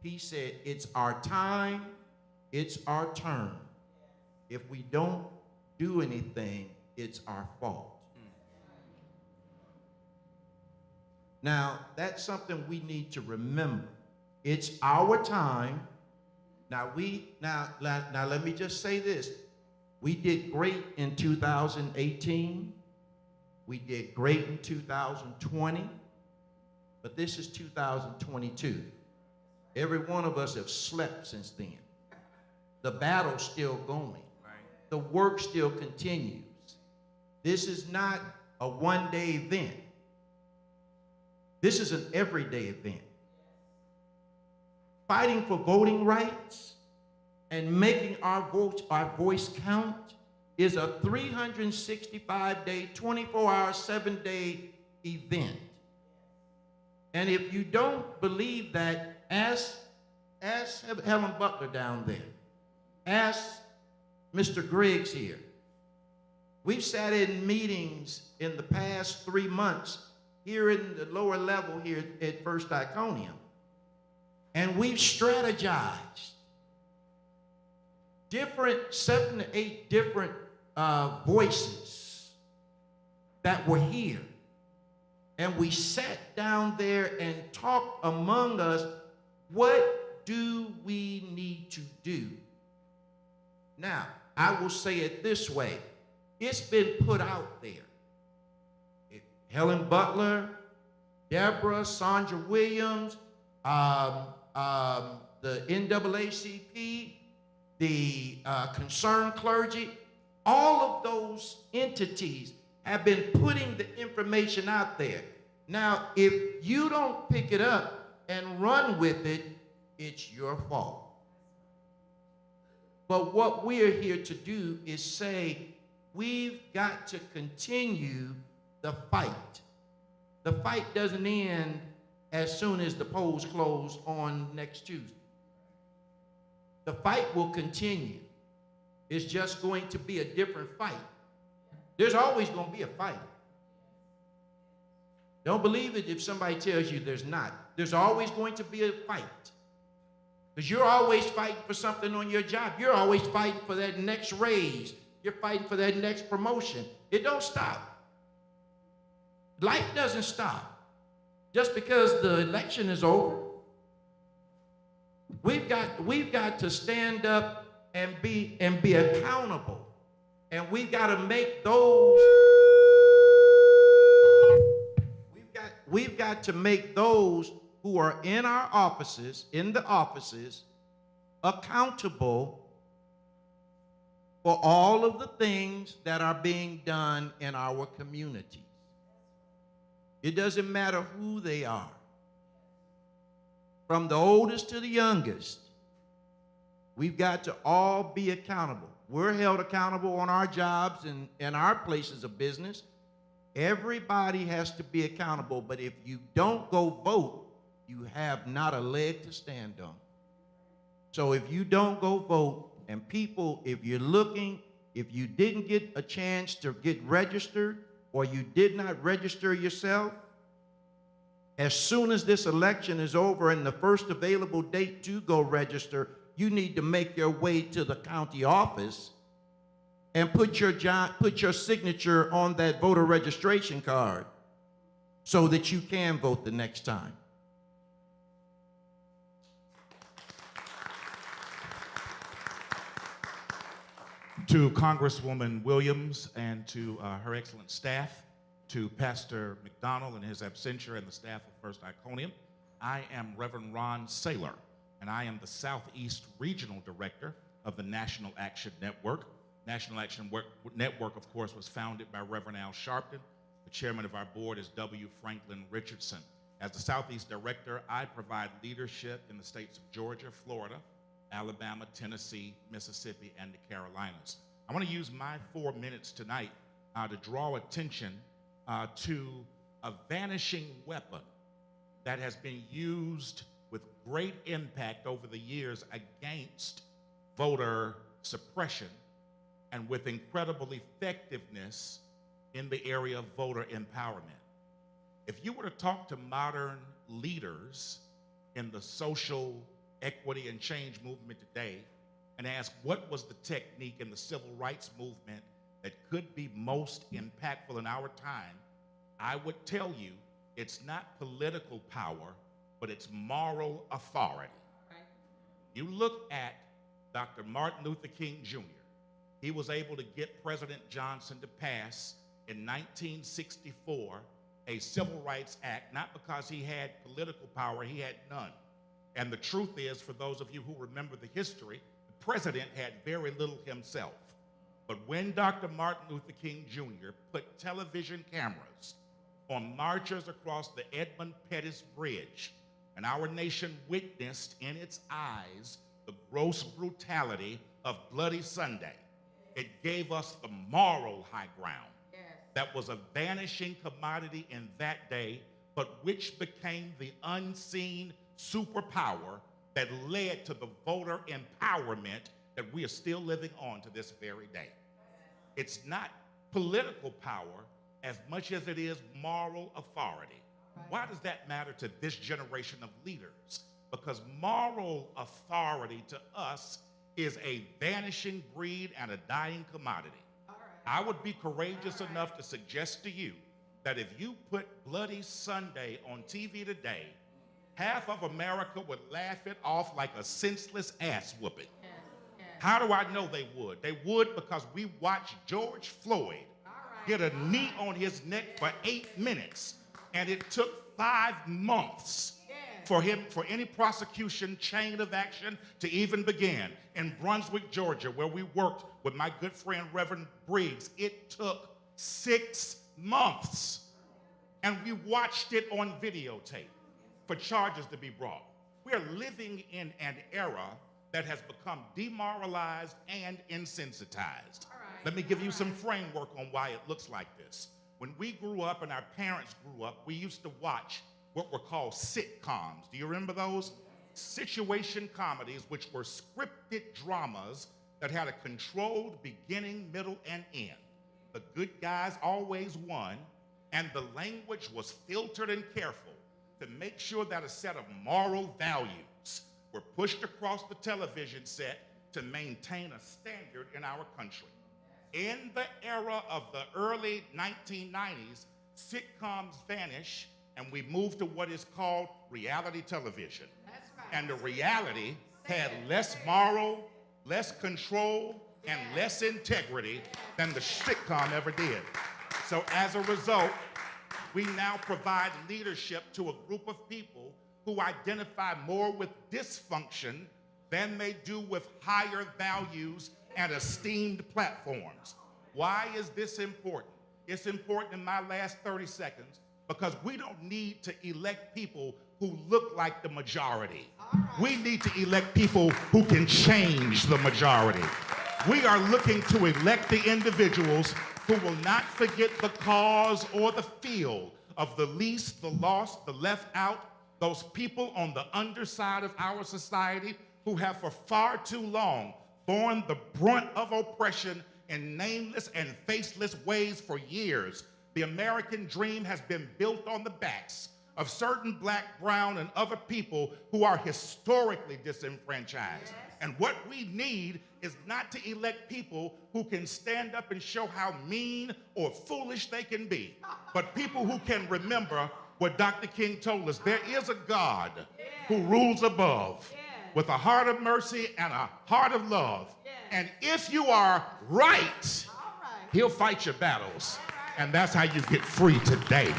He said, it's our time, it's our turn. If we don't do anything, it's our fault. Now, that's something we need to remember. It's our time. Now let me just say this. We did great in 2018. We did great in 2020. But this is 2022. Every one of us have slept since then. The battle's still going. the work still continues. This is not a one-day event. This is an everyday event. Fighting for voting rights and making our voice count is a 365-day, 24-hour, 7-day event. And if you don't believe that, ask Helen Butler down there. Ask Mr. Griggs here. We've sat in meetings in the past 3 months here in the lower level here at First Iconium, and we've strategized 7 to 8 different voices that were here. And we sat down there and talked among us, what do we need to do? Now, I will say it this way. It's been put out there. Helen Butler, Deborah, Sandra Williams, the NAACP, the concerned clergy, all of those entities have been putting the information out there. Now, if you don't pick it up and run with it, it's your fault. But what we're here to do is say, we've got to continue the fight. The fight doesn't end as soon as the polls close on next Tuesday. The fight will continue. It's just going to be a different fight. There's always going to be a fight. Don't believe it if somebody tells you there's not. There's always going to be a fight. Because you're always fighting for something on your job. You're always fighting for that next raise. You're fighting for that next promotion. It don't stop. Life doesn't stop just because the election is over. We've got to stand up and be accountable. And we've got to make those we've got to make those who are in our offices, in the offices, accountable for all of the things that are being done in our communities. It doesn't matter who they are, from the oldest to the youngest. We've got to all be accountable. We're held accountable on our jobs and our places of business. Everybody has to be accountable, but if you don't go vote, you have not a leg to stand on. So if you don't go vote, and people, if you're looking, if you didn't get a chance to get registered, or you did not register yourself, as soon as this election is over and the first available date to go register, you need to make your way to the county office and put your signature on that voter registration card so that you can vote the next time. To Congresswoman Williams and to her excellent staff, to Pastor McDonald and his absentia and the staff of First Iconium, I am Reverend Ron Saylor, and I am the Southeast Regional Director of the National Action Network. National Action Network, of course, was founded by Reverend Al Sharpton. The chairman of our board is W. Franklin Richardson. As the Southeast Director, I provide leadership in the states of Georgia, Florida, Alabama, Tennessee, Mississippi, and the Carolinas. I want to use my 4 minutes tonight to draw attention to a vanishing weapon that has been used with great impact over the years against voter suppression and with incredible effectiveness in the area of voter empowerment. If you were to talk to modern leaders in the social equity and change movement today and ask what was the technique in the civil rights movement that could be most impactful in our time, I would tell you it's not political power, but it's moral authority. Right. You look at Dr. Martin Luther King Jr. He was able to get President Johnson to pass in 1964 a Civil Rights Act, not because he had political power, he had none. And the truth is, for those of you who remember the history, the president had very little himself. But when Dr. Martin Luther King Jr. put television cameras on marchers across the Edmund Pettus Bridge, and our nation witnessed in its eyes the gross brutality of Bloody Sunday, it gave us the moral high ground that was a vanishing commodity in that day, but which became the unseen superpower that led to the voter empowerment that we are still living on to this very day. It's not political power as much as it is moral authority. Why does that matter to this generation of leaders? Because moral authority to us is a vanishing breed and a dying commodity. I would be courageous enough to suggest to you that if you put Bloody Sunday on TV today, half of America would laugh it off like a senseless ass whooping. How do I know they would? They would because we watched George Floyd get a knee on his neck for 8 minutes, and it took 5 months for any prosecution chain of action to even begin. In Brunswick, Georgia, where we worked with my good friend Reverend Briggs, it took 6 months. And we watched it on videotape for charges to be brought. We're living in an era that has become demoralized and insensitized. Let me give you some framework on why it looks like this. When we grew up and our parents grew up, we used to watch what were called sitcoms. Do you remember those? Situation comedies, which were scripted dramas that had a controlled beginning, middle, and end. The good guys always won, and the language was filtered and careful to make sure that a set of moral values were pushed across the television set to maintain a standard in our country. In the era of the early 1990s, sitcoms vanished, and we moved to what is called reality television. And the reality had less moral, less control, and less integrity than the sitcom ever did. So as a result, we now provide leadership to a group of people who identify more with dysfunction than they do with higher values and esteemed platforms. Why is this important? It's important in my last 30 seconds because we don't need to elect people who look like the majority. We need to elect people who can change the majority. We are looking to elect the individuals who will not forget the cause or the field of the least, the lost, the left out, those people on the underside of our society who have for far too long borne the brunt of oppression in nameless and faceless ways for years. The American dream has been built on the backs of certain black, brown, and other people who are historically disenfranchised. And what we need is not to elect people who can stand up and show how mean or foolish they can be, but people who can remember what Dr. King told us. There is a God who rules above with a heart of mercy and a heart of love. And if you are right, he'll fight your battles. And that's how you get free today.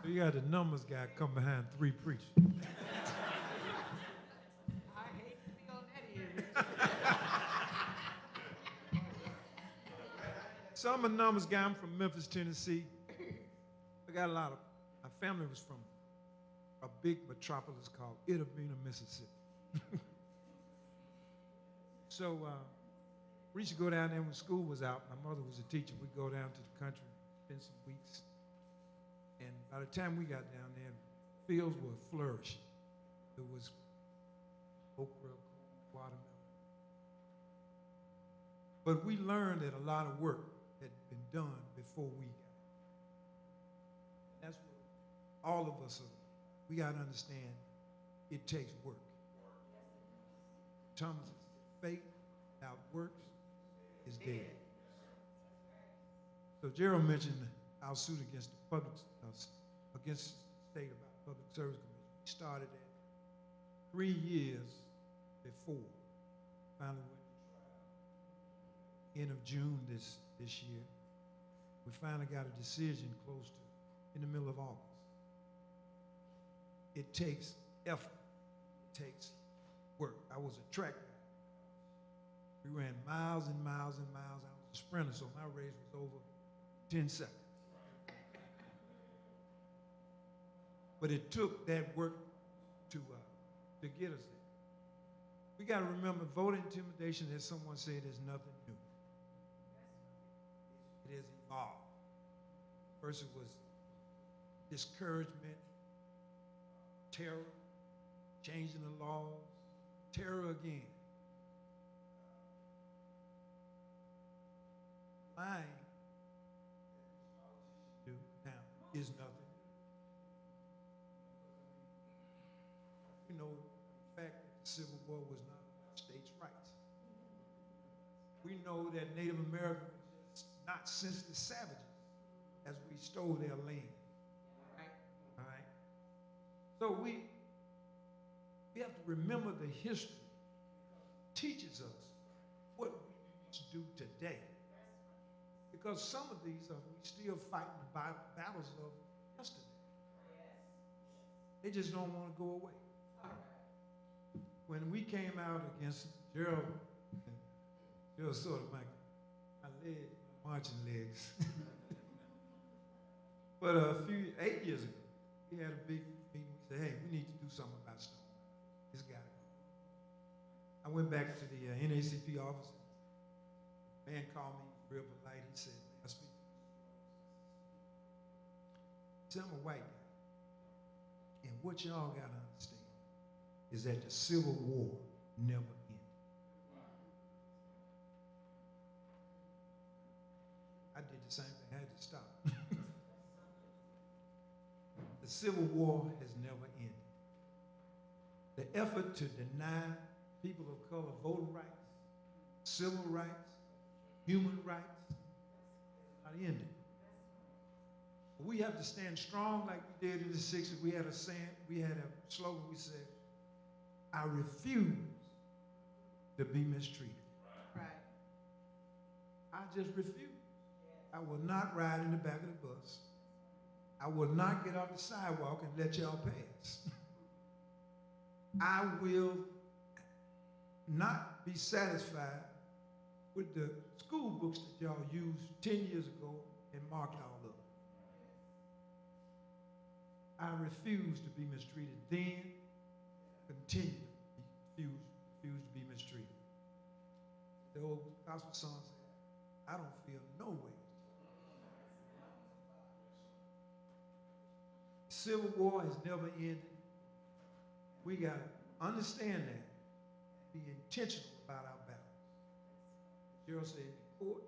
You got the numbers guy come behind 3 preachers. I hate to be on that end. So I'm a numbers guy. I'm from Memphis, Tennessee. I got my family was from a big metropolis called Itta-Bena, Mississippi. So we used to go down there when school was out. My mother was a teacher. We'd go down to the country, spend some weeks. And by the time we got down there, fields were flourishing. There was okra, watermelon. But we learned that a lot of work had been done before we got. That's what all of us are. We got to understand it takes work. Thomas said, faith without works is dead. So Gerald mentioned our suit against the public, against the state about public service commission. We started that 3 years before. Finally went to trial. End of June this year. We finally got a decision close to in the middle of August. It takes effort. takes work. I was a track guy. We ran miles and miles and miles. I was a sprinter, so my race was over 10 seconds. But it took that work to get us there. We got to remember, voter intimidation, as someone said, is nothing new. It has evolved. First, it was discouragement, terror, changing the laws, terror again. Lying, do now, is nothing. We know the fact that the Civil War was not about states' rights. We know that Native Americans were just not senseless savages as we stole their land. All right? So we have to remember the history. It teaches us what we must do today. Because some of these are we still fighting the battles of yesterday. They just don't want to go away. When we came out against Gerald sort of my leg, my marching legs. But 8 years ago, we had a big meeting. We said, hey, we need to do something about Stone. It's got to go. I went back to the NACP office. The man called me real polite. He said, I speak. He said, I'm a white guy. And what y'all got to understand is that the Civil War never ended. I did the same thing. I had to stop. The Civil War has never ended. The effort to deny people of color voting rights, civil rights, human rights, has not ended. We have to stand strong like we did in the 60s. We had a slogan, we said, I refuse to be mistreated. Right. I just refuse. I will not ride in the back of the bus. I will not get off the sidewalk and let y'all pass. I will not be satisfied with the school books that y'all used 10 years ago and marked all up. I refuse to be mistreated then, continue to refuse to be mistreated. The old gospel song said, I don't feel no way. Civil War has never ended. We got to understand that, be intentional about our battles. Gerald said, in the court,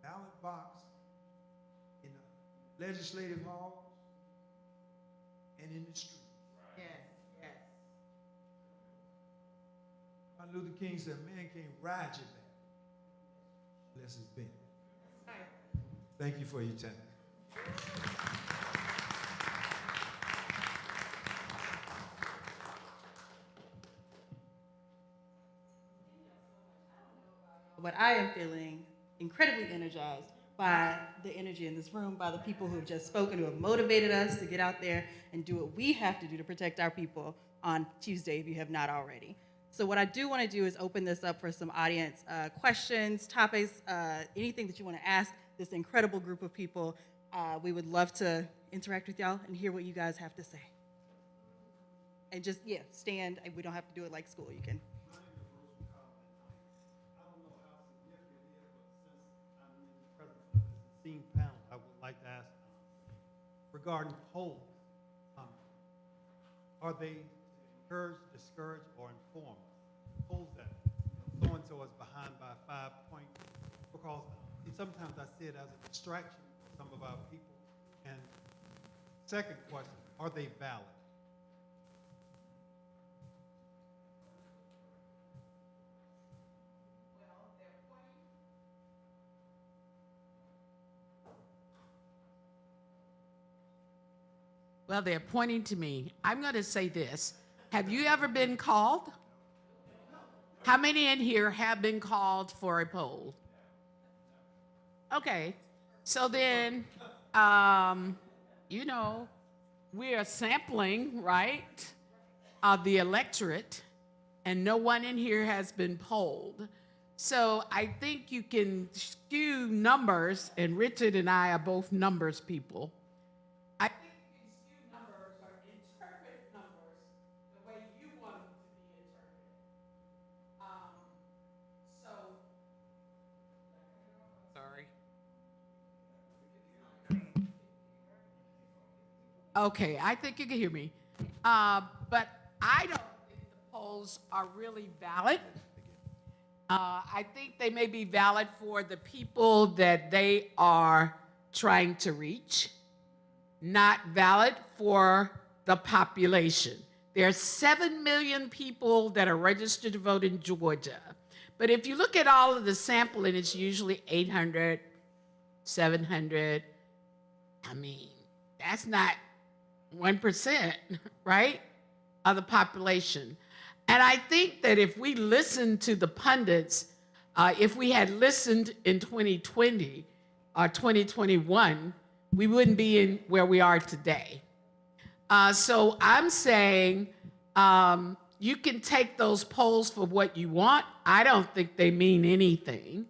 ballot box, in the legislative halls, and in the street. Yes, yes. Martin Luther King said, man can't ride your back unless it's bent. Thank you for your time. But I am feeling incredibly energized by the energy in this room, by the people who have just spoken, who have motivated us to get out there and do what we have to do to protect our people on Tuesday if you have not already. So what I do want to do is open this up for some audience questions, topics, anything that you want to ask this incredible group of people. We would love to interact with y'all and hear what you guys have to say. And just, stand. We don't have to do it like school. You can. Panel, I would like to ask regarding polls, are they encouraged, discouraged, or informed? Polls that so-and-so is behind by 5 points, because sometimes I see it as a distraction for some of our people. And second question, are they valid? Well, they're pointing to me. I'm going to say this. Have you ever been called? How many in here have been called for a poll? Okay. So then, we are sampling, right? the electorate, and no one in here has been polled. So I think you can skew numbers, and Richard and I are both numbers people. I think you can skew numbers or interpret numbers the way you want them to be interpreted. So, sorry. Okay, I think you can hear me. But I don't think the polls are really valid. I think they may be valid for the people that they are trying to reach, not valid for the population. There are 7 million people that are registered to vote in Georgia. But if you look at all of the sampling, it's usually 800, 700. I mean, that's not 1%, right, of the population. And I think that if we listened to the pundits, if we had listened in 2020 or 2021, we wouldn't be in where we are today. So I'm saying you can take those polls for what you want. I don't think they mean anything.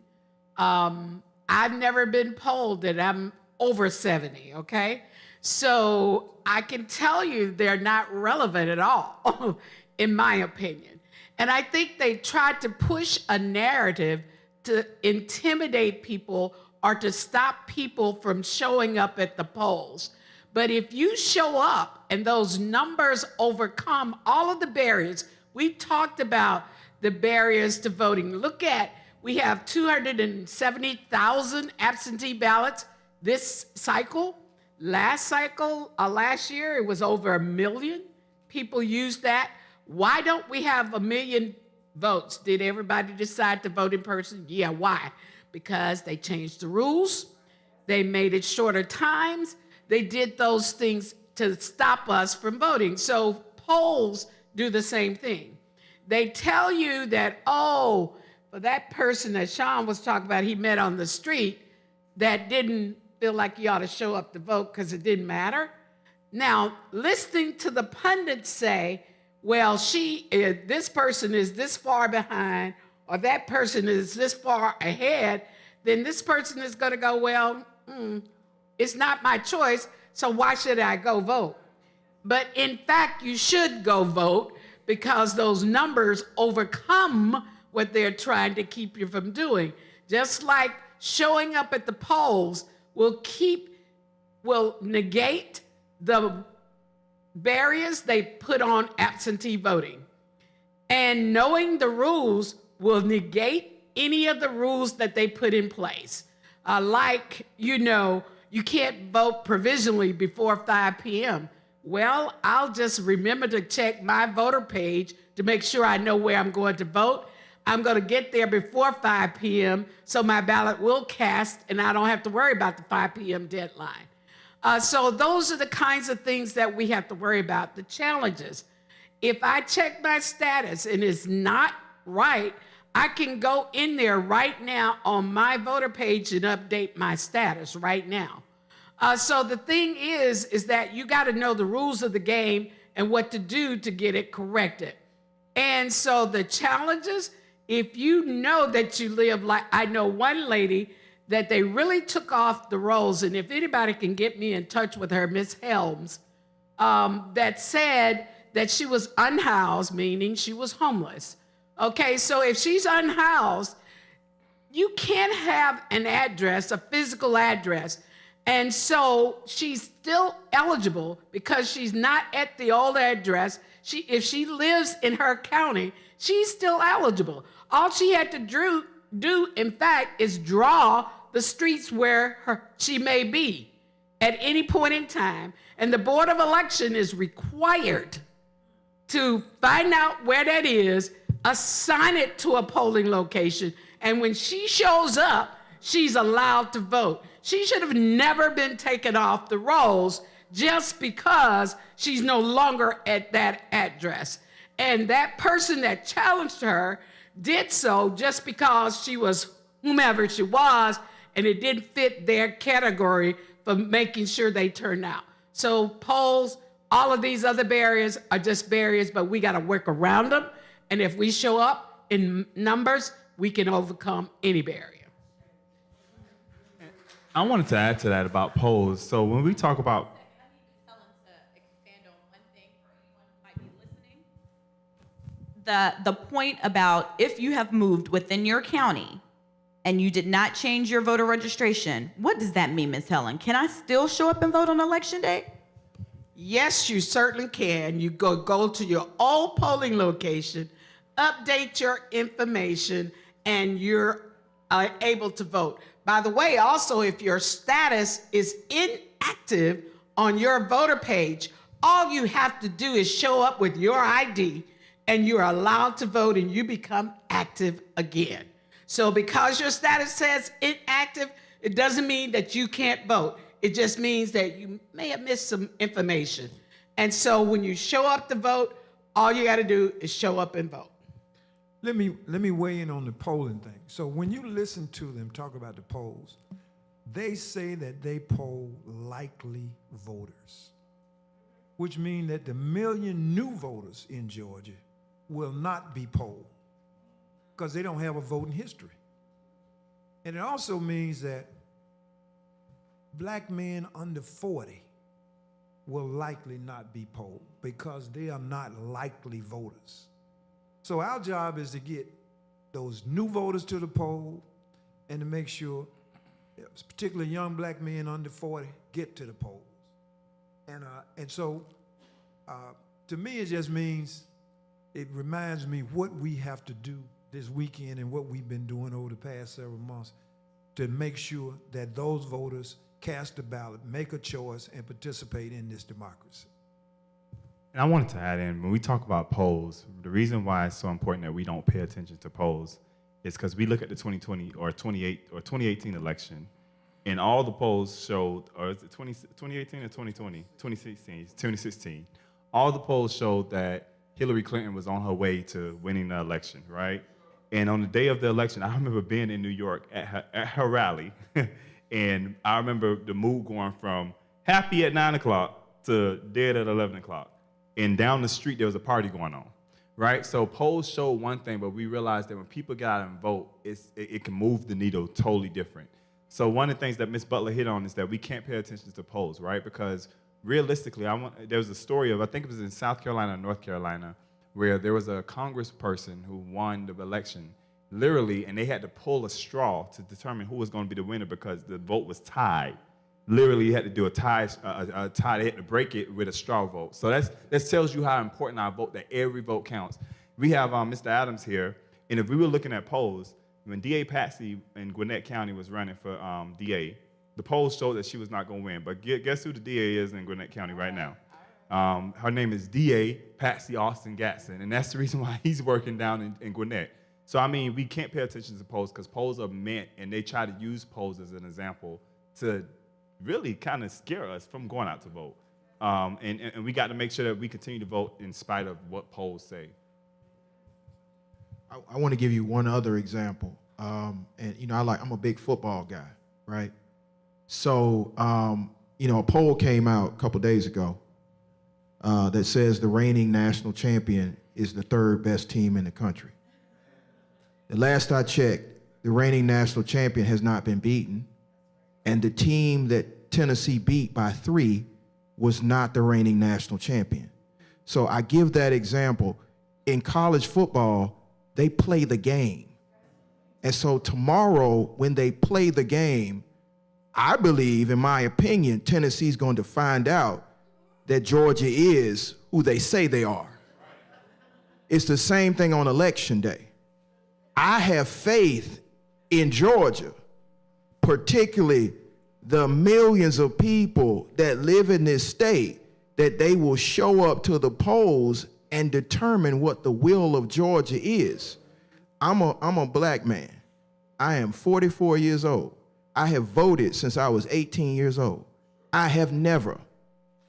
I've never been polled that I'm over 70, okay? So I can tell you they're not relevant at all, in my opinion. And I think they tried to push a narrative to intimidate people or to stop people from showing up at the polls. But if you show up and those numbers overcome all of the barriers, we talked about the barriers to voting. Look at, we have 270,000 absentee ballots this cycle. Last year, it was over 1 million people used that. Why don't we have 1 million votes? Did everybody decide to vote in person? Yeah, why? Because they changed the rules. They made it shorter times. They did those things to stop us from voting. So polls do the same thing. They tell you that, oh, for that person that Sean was talking about, he met on the street, that didn't feel like you ought to show up to vote because it didn't matter. Now, listening to the pundits say, well, this person is this far behind, or that person is this far ahead, then this person is going to go, well, it's not my choice, so why should I go vote? But in fact, you should go vote because those numbers overcome what they're trying to keep you from doing. Just like showing up at the polls will negate the barriers they put on absentee voting. And knowing the rules will negate any of the rules that they put in place. You can't vote provisionally before 5 p.m. Well, I'll just remember to check my voter page to make sure I know where I'm going to vote. I'm going to get there before 5 p.m. so my ballot will cast and I don't have to worry about the 5 p.m. deadline. So those are the kinds of things that we have to worry about, the challenges. If I check my status and it's not right, I can go in there right now on my voter page and update my status right now. So the thing is that you got to know the rules of the game and what to do to get it corrected. And so the challenges, if you know that you live like, I know one lady that they really took off the rolls, and if anybody can get me in touch with her, Miss Helms, that said that she was unhoused, meaning she was homeless. Okay, so if she's unhoused, you can't have an address, a physical address, and so she's still eligible because she's not at the old address. If she lives in her county, she's still eligible. All she had to do, in fact, is draw the streets where she may be at any point in time. And the Board of Election is required to find out where that is, assign it to a polling location, and when she shows up, she's allowed to vote. She should have never been taken off the rolls just because she's no longer at that address. And that person that challenged her did so just because she was whomever she was, and it didn't fit their category for making sure they turned out. So polls All of these other barriers are just barriers, but we got to work around them. And if we show up in numbers, we can overcome any barrier. I wanted to add to that about polls. So when we talk about the point about if you have moved within your county and you did not change your voter registration, what does that mean, Ms. Helen? Can I still show up and vote on election day? Yes, you certainly can. You go to your old polling location, update your information, and you're able to vote. By the way, also, if your status is inactive on your voter page, all you have to do is show up with your ID and you're allowed to vote and you become active again. So because your status says inactive, it doesn't mean that you can't vote. It just means that you may have missed some information. And so when you show up to vote, all you got to do is show up and vote. Let me weigh in on the polling thing. So when you listen to them talk about the polls, they say that they poll likely voters, which means that the million new voters in Georgia will not be polled because they don't have a voting history. And it also means that black men under 40 will likely not be polled because they are not likely voters. So our job is to get those new voters to the poll and to make sure, particularly young black men under 40, get to the polls. And so to me, it just means, it reminds me what we have to do this weekend and what we've been doing over the past several months to make sure that those voters cast a ballot, make a choice, and participate in this democracy. And I wanted to add in, when we talk about polls, the reason why it's so important that we don't pay attention to polls is because we look at the 2020 or 2018 election, and all the polls showed, or is it 2018 or 2020? 2016. All the polls showed that Hillary Clinton was on her way to winning the election, right? And on the day of the election, I remember being in New York at her rally, and I remember the mood going from happy at 9 o'clock to dead at 11 o'clock. And down the street, there was a party going on, right? So polls show one thing, but we realized that when people get out and vote, it can move the needle totally different. So one of the things that Ms. Butler hit on is that we can't pay attention to polls, right? Because realistically, there was a story of, I think it was in South Carolina or North Carolina, where there was a congressperson who won the election, literally, and they had to pull a straw to determine who was going to be the winner because the vote was tied. Literally, you had to do a tie. They had to break it with a straw vote. So that tells you how important our vote, that every vote counts. We have Mr. Adams here, and if we were looking at polls, when DA Patsy in Gwinnett County was running for DA, the polls showed that she was not going to win. But guess who the DA is in Gwinnett County right now? Her name is DA Patsy Austin Gatson, and that's the reason why he's working down in Gwinnett. So, I mean, we can't pay attention to polls because polls are meant, and they try to use polls as an example to really kind of scare us from going out to vote. And we got to make sure that we continue to vote in spite of what polls say. I want to give you one other example. And, you know, I'm a big football guy, right? So, you know, a poll came out a couple days ago that says the reigning national champion is the third best team in the country. The last I checked, the reigning national champion has not been beaten, and the team that Tennessee beat by 3 was not the reigning national champion. So I give that example. In college football, they play the game. And so tomorrow, when they play the game, I believe, in my opinion, Tennessee's going to find out that Georgia is who they say they are. It's the same thing on election day. I have faith in Georgia, particularly the millions of people that live in this state, that they will show up to the polls and determine what the will of Georgia is. I'm a black man. I am 44 years old. I have voted since I was 18 years old. I have never,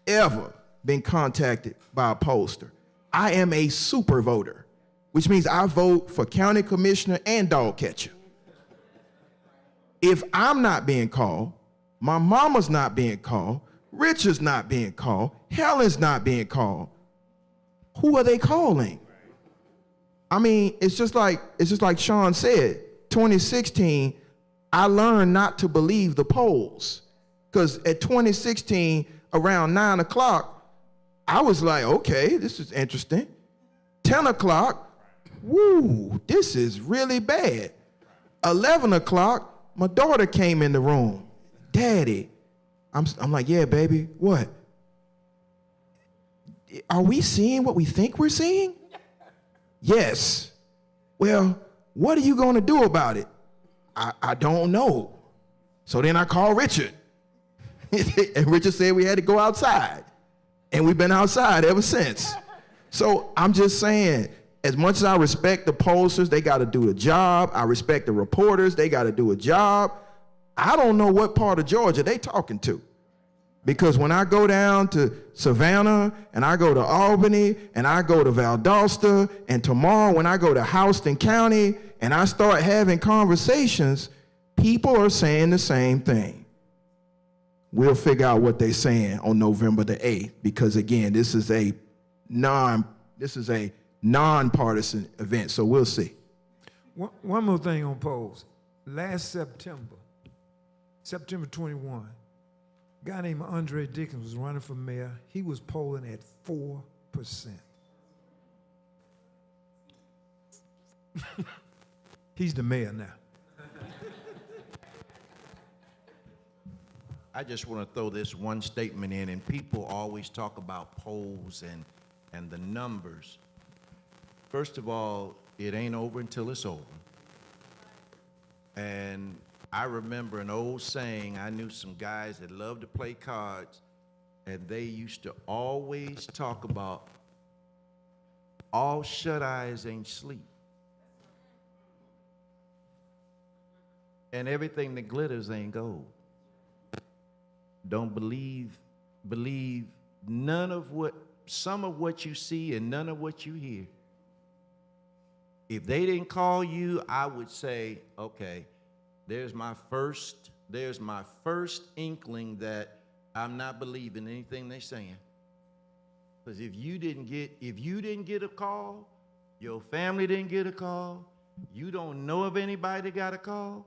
ever been contacted by a pollster. I am a super voter, which means I vote for county commissioner and dog catcher. If I'm not being called, my mama's not being called, Richard's not being called. Helen's not being called. Who are they calling? I mean, it's just like Sean said, 2016, I learned not to believe the polls. Because at 2016, around 9 o'clock, I was like, okay, this is interesting. 10 o'clock, woo, this is really bad. 11 o'clock, my daughter came in the room. Daddy, I'm like, yeah, baby, what? Are we seeing what we think we're seeing? Yes. Well, what are you going to do about it? I don't know. So then I called Richard. And Richard said we had to go outside. And we've been outside ever since. So I'm just saying, as much as I respect the pollsters, they got to do a job. I respect the reporters, they got to do a job. I don't know what part of Georgia they talking to. Because when I go down to Savannah, and I go to Albany, and I go to Valdosta, and tomorrow when I go to Houston County, and I start having conversations, people are saying the same thing. We'll figure out what they're saying on November the 8th, because again, this is a nonpartisan event, so we'll see. One more thing on polls. Last September 21, a guy named Andre Dickens was running for mayor. He was polling at 4%. He's the mayor now. I just want to throw this one statement in, and people always talk about polls and the numbers. First of all, it ain't over until it's over. And I remember an old saying, I knew some guys that loved to play cards, and they used to always talk about all shut eyes ain't sleep. And everything that glitters ain't gold. Don't believe some of what you see and none of what you hear. If they didn't call you, I would say, okay, there's my first inkling that I'm not believing anything they're saying. Because if you didn't get a call, your family didn't get a call, you don't know of anybody that got a call,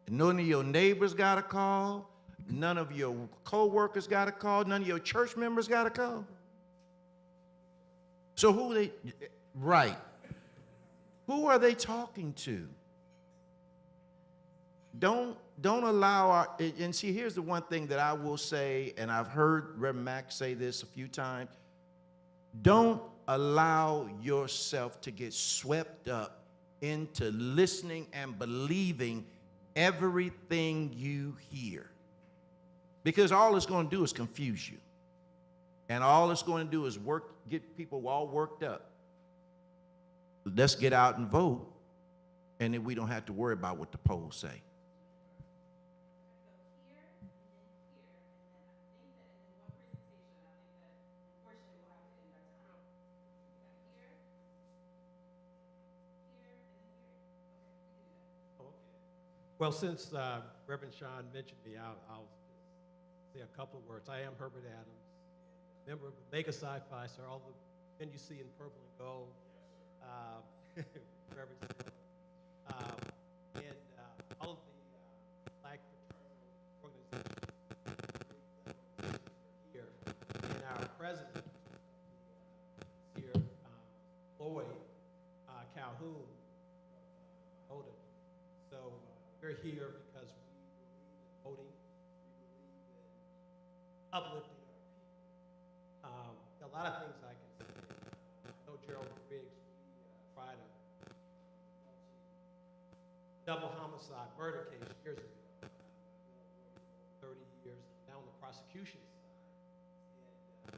none of your neighbors got a call, none of your co-workers got a call, none of your church members got a call. So who are they talking to? Don't allow and see, here's the one thing that I will say, and I've heard Reverend Mack say this a few times, don't allow yourself to get swept up into listening and believing everything you hear. Because all it's going to do is confuse you. And all it's going to do is get people all worked up. Let's get out and vote, and then we don't have to worry about what the polls say. Well, since Reverend Sean mentioned me, I'll say a couple of words. I am Herbert Adams, member of the Mega Sci-Fi, so all the men you see in purple and gold, Reverend and all of the Black fraternal organizations here, and our president here, Lloyd Calhoun, Odin. So we're here because we believe in voting. We believe in uplifting our people. A lot of things I can say. I know Gerald Briggs, we tried a double homicide murder case years ago. 30 years down the prosecution side. And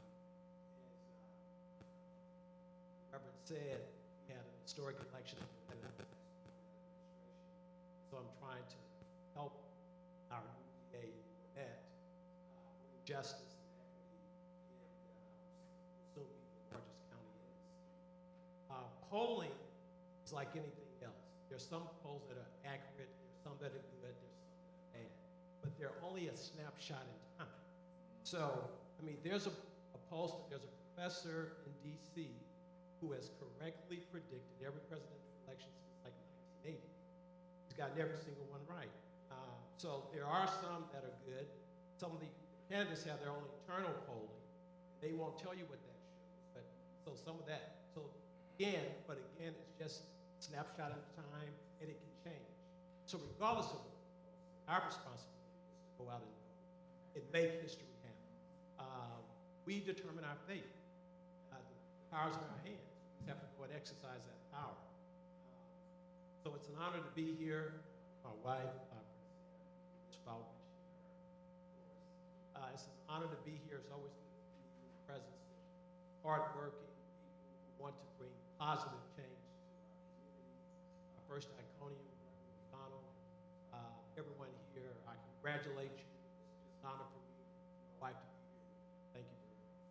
as Reverend said, we had an historic election. So I'm trying to help our new DA met justice and equity, and will soon be the largest county in the state. Polling is like anything else. There's some polls that are accurate, there's some that are good, there's some that are bad, but they're only a snapshot in time. So, I mean, there's a pollster, there's a professor in D.C. who has correctly predicted every presidential election since like 1980. He's gotten every single one right. So there are some that are good. Some of the candidates have their own internal polling. They won't tell you what that shows, but so some of that. So again, it's just a snapshot of time, and it can change. So regardless of our responsibility is to go out and vote and make history happen. We determine our fate. The power's in our hands. We just have to go and exercise that power. So it's an honor to be here. My wife, spouse, it's an honor to be here. It's always good to be in the presence of hardworking people who want to bring positive change to our community. Our first Iconium, McDonald, everyone here, I congratulate you. It's an honor for me and my wife to be here. Thank you very much.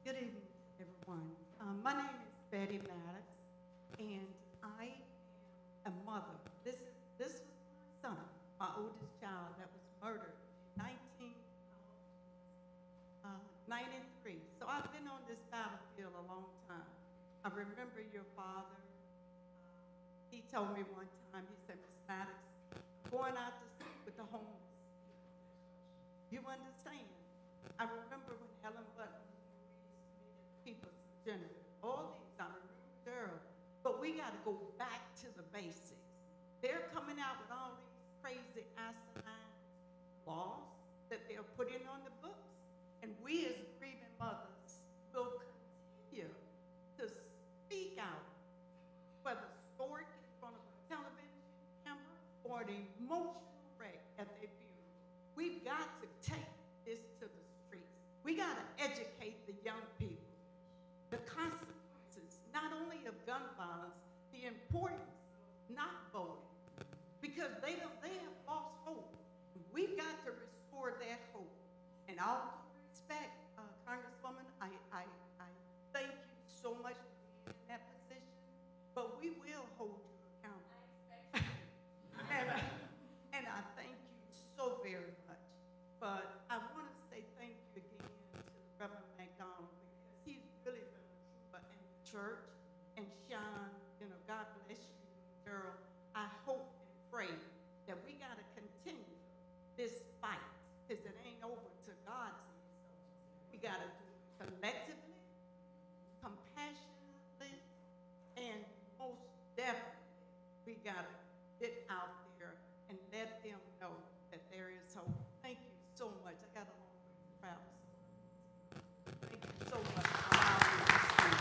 Good evening, everyone. My name is Betty Maddox, and I am a mother. This was my son, my oldest child, that was murdered in 1993. So I've been on this battlefield a long time. I remember your father. He told me one time, he said, Miss Maddox, going out to sleep with the homeless. You understand? I remember when Helen Butler People's Agenda, all these, I remember Durham, but we got to go back to the basics. They're coming out with all these crazy asinine laws that they're putting on the books, and we as grieving mothers will continue to speak out, whether spork in front of a television camera or the emotional wreck at their funeral. We've got to take this to the streets. We got to educate the young people. The consequences, not only of gun violence, the importance of not voting, because they have lost hope. We've got to restore that hope. And all due respect, Congresswoman, I thank you so much for being in that position, but we will hold you accountable. And I thank you so very much. But I want to say thank you again to Reverend McDonald, because he's really been in the church. And Sean, God bless you, girl. I hope and pray that we got to continue this fight, because it ain't over till God says so. We got to do it collectively, compassionately, and most definitely, we got to get out there and let them know that there is hope. Thank you so much. I got a long way to travel. Thank you so much for allowing me to speak.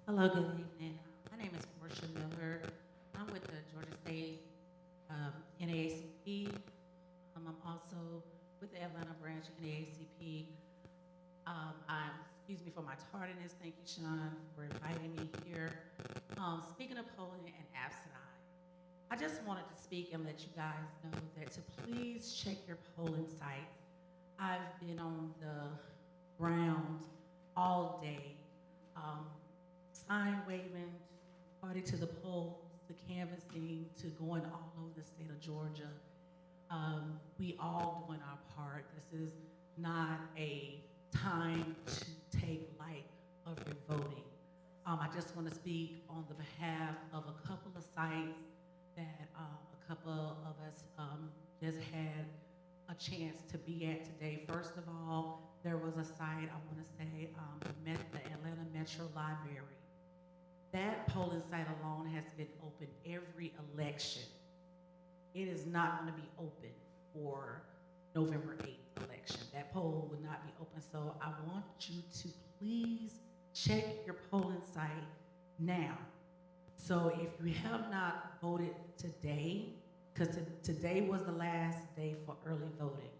Hello, good evening. My name is Portia Miller. I'm with the Georgia State NAACP. I'm also with the Atlanta branch NAACP. Excuse me for my tardiness. Thank you, Sean, for inviting me here. Speaking of polling and absentee, I just wanted to speak and let you guys know that to please check your polling sites. I've been on the ground all day, sign waving, party to the polls, to canvassing, to going all over the state of Georgia. We all doing our part. This is not a time to take light of your voting. I just want to speak on the behalf of a couple of sites that a couple of us just had a chance to be at today. First of all, there was a site, I want to say, the Atlanta Metro Library. That polling site alone has been open every election. It is not going to be open for November 8th election. That poll will not be open. So I want you to please check your polling site now. So if you have not voted today, because today was the last day for early voting.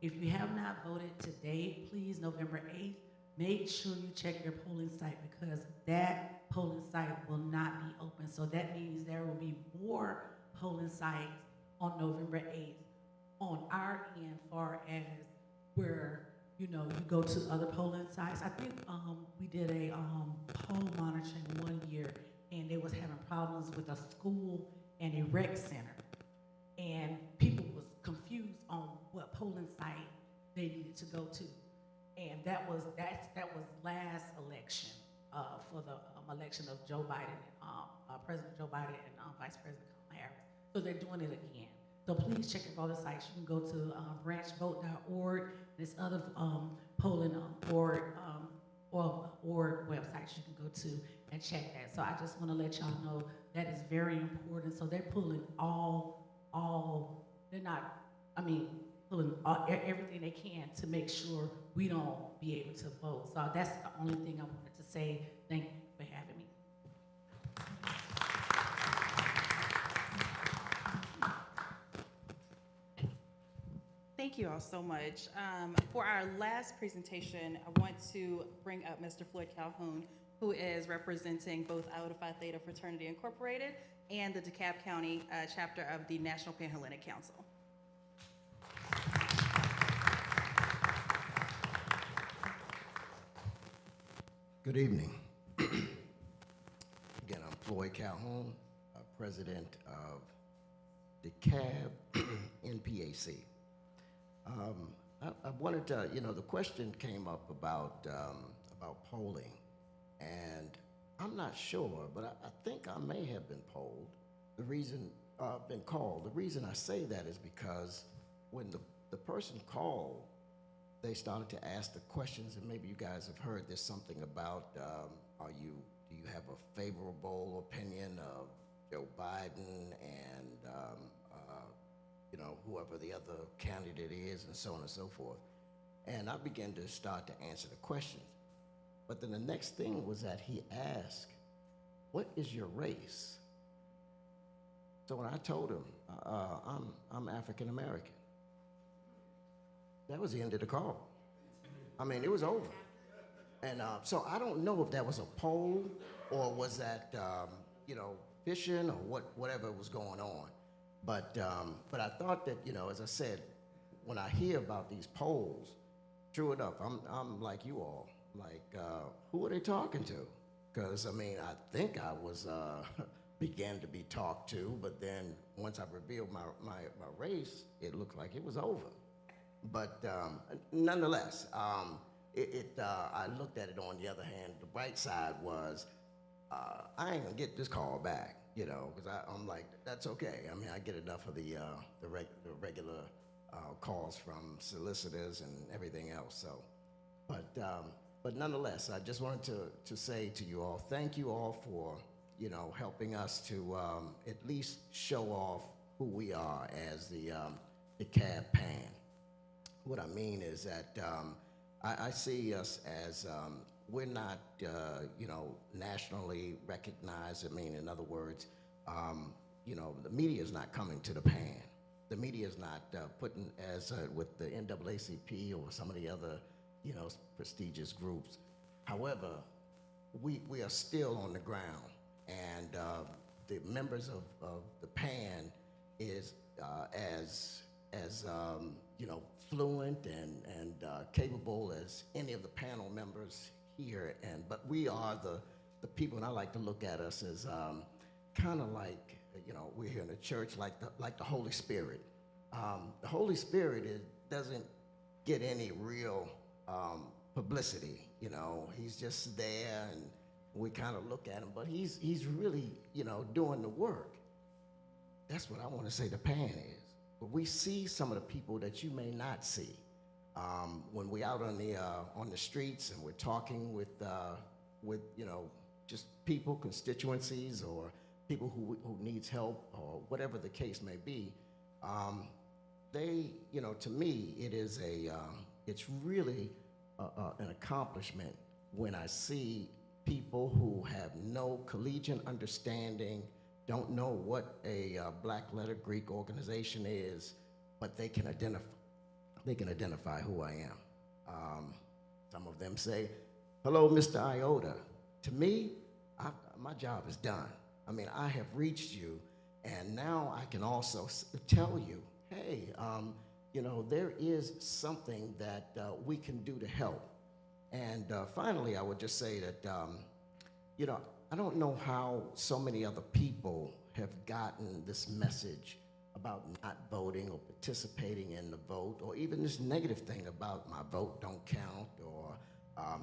If you have not voted today, please, November 8th, make sure you check your polling site, because that polling site will not be open. So that means there will be more polling sites on November 8th on our end, far as where you know, you go to other polling sites. I think we did a poll monitoring one year, and they was having problems with a school and a rec center. And people was confused on what polling site they needed to go to. And that was last election for the election of Joe Biden, President Joe Biden and Vice President Kamala Harris. So they're doing it again. So please check your voting sites. You can go to branchvote.org. There's other polling org websites you can go to and check that. So I just want to let y'all know that is very important. So they're pulling pulling everything they can to make sure we don't be able to vote. So that's the only thing I wanted to say. Thank you for having me. Thank you all so much. For our last presentation, I want to bring up Mr. Floyd Calhoun, who is representing both Iota Phi Theta Fraternity Incorporated and the DeKalb County chapter of the National Panhellenic Council. Good evening. Again, I'm Floyd Calhoun, president of DeKalb NPAC. I wanted to, the question came up about polling, and I'm not sure, but I think I may have been polled. Been called. The reason I say that is because when the person called, they started to ask the questions, and maybe you guys have heard there's something about, do you have a favorable opinion of Joe Biden and, whoever the other candidate is, and so on and so forth. And I began to start to answer the questions. But then the next thing was that he asked, what is your race? So when I told him, I'm African American, that was the end of the call. I mean, it was over. And so I don't know if that was a poll or was that, fishing or whatever was going on. But I thought that, as I said, when I hear about these polls, true enough, I'm like you all, like, who are they talking to? Because, I mean, I think I was, began to be talked to, but then once I revealed my race, it looked like it was over. But nonetheless, I looked at it on the other hand. The bright side was, I ain't gonna get this call back, because I'm like, that's okay. I mean, I get enough of the regular calls from solicitors and everything else. So, but nonetheless, I just wanted to say to you all, thank you all for helping us to at least show off who we are as the DeKalb Pan. What I mean is that I see us as we're not, nationally recognized. I mean, in other words, the media is not coming to the Pan. The media is not putting as with the NAACP or some of the other, prestigious groups. However, we are still on the ground, and the members of the Pan is as fluent and capable as any of the panel members here. But we are the people, and I like to look at us as kind of like, we're here in the church like the Holy Spirit. The Holy Spirit doesn't get any real publicity. He's just there, and we kind of look at him, but he's really, doing the work. That's what I want to say the Pan is. But we see some of the people that you may not see when we're out on the streets and we're talking with just people, constituencies, or people who needs help, or whatever the case may be. They, to me, it's really an accomplishment when I see people who have no collegiate understanding, don't know what a black letter Greek organization is, but they can identify who I am. Some of them say, hello, Mr. Iota. To me, my job is done. I mean, I have reached you, and now I can also tell you, hey, you know, there is something that we can do to help. And finally, I would just say that, you know, I don't know how so many other people have gotten this message about not voting or participating in the vote, or even this negative thing about my vote don't count, or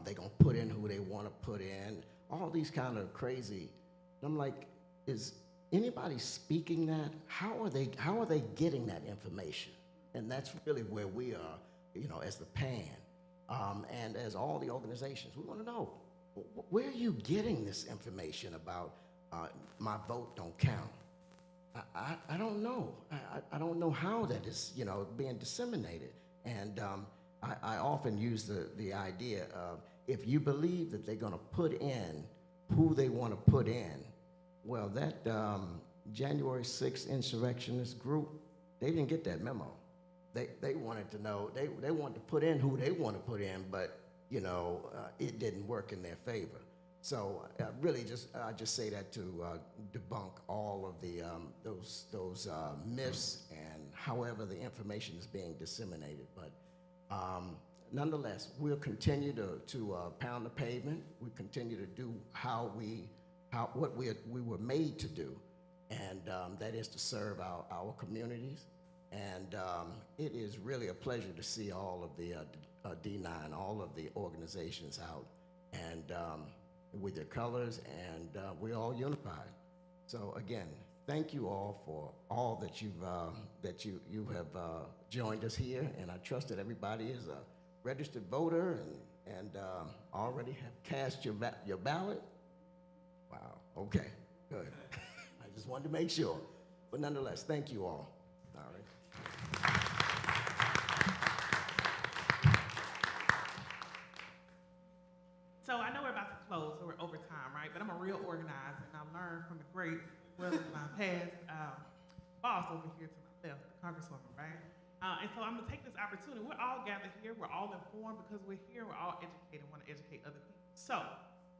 they're gonna put in who they wanna put in, all these kind of crazy. And I'm like, is anybody speaking that? How are they getting that information? And that's really where we are, you know, as the PAN, and as all the organizations. We wanna know, where are you getting this information about my vote don't count? I don't know. I don't know how that is, you know, being disseminated. And I often use the idea of, if you believe that they're gonna put in who they wanna put in, well, that January 6th insurrectionist group, they didn't get that memo. They wanted to know, they wanted to put in who they want to put in, but, you know, it didn't work in their favor. So really I just say that to debunk all of the those myths and however the information is being disseminated. But nonetheless, we'll continue to pound the pavement. We continue to do what we were made to do, and that is to serve our communities. And it is really a pleasure to see all of the D9, all of the organizations out, and with their colors, and we're all unified. So again, thank you all for all that you have joined us here, and I trust that everybody is a registered voter and already have cast your ballot. Wow. Okay. Good. I just wanted to make sure, but nonetheless, thank you all. All right. So I know we're about to close, so we're over time, right? But I'm a real organizer, and I learned from the great, well, my past boss over here to my left, the Congresswoman, right? And so I'm gonna take this opportunity. We're all gathered here, we're all informed because we're here, we're all educated, want to educate other people. So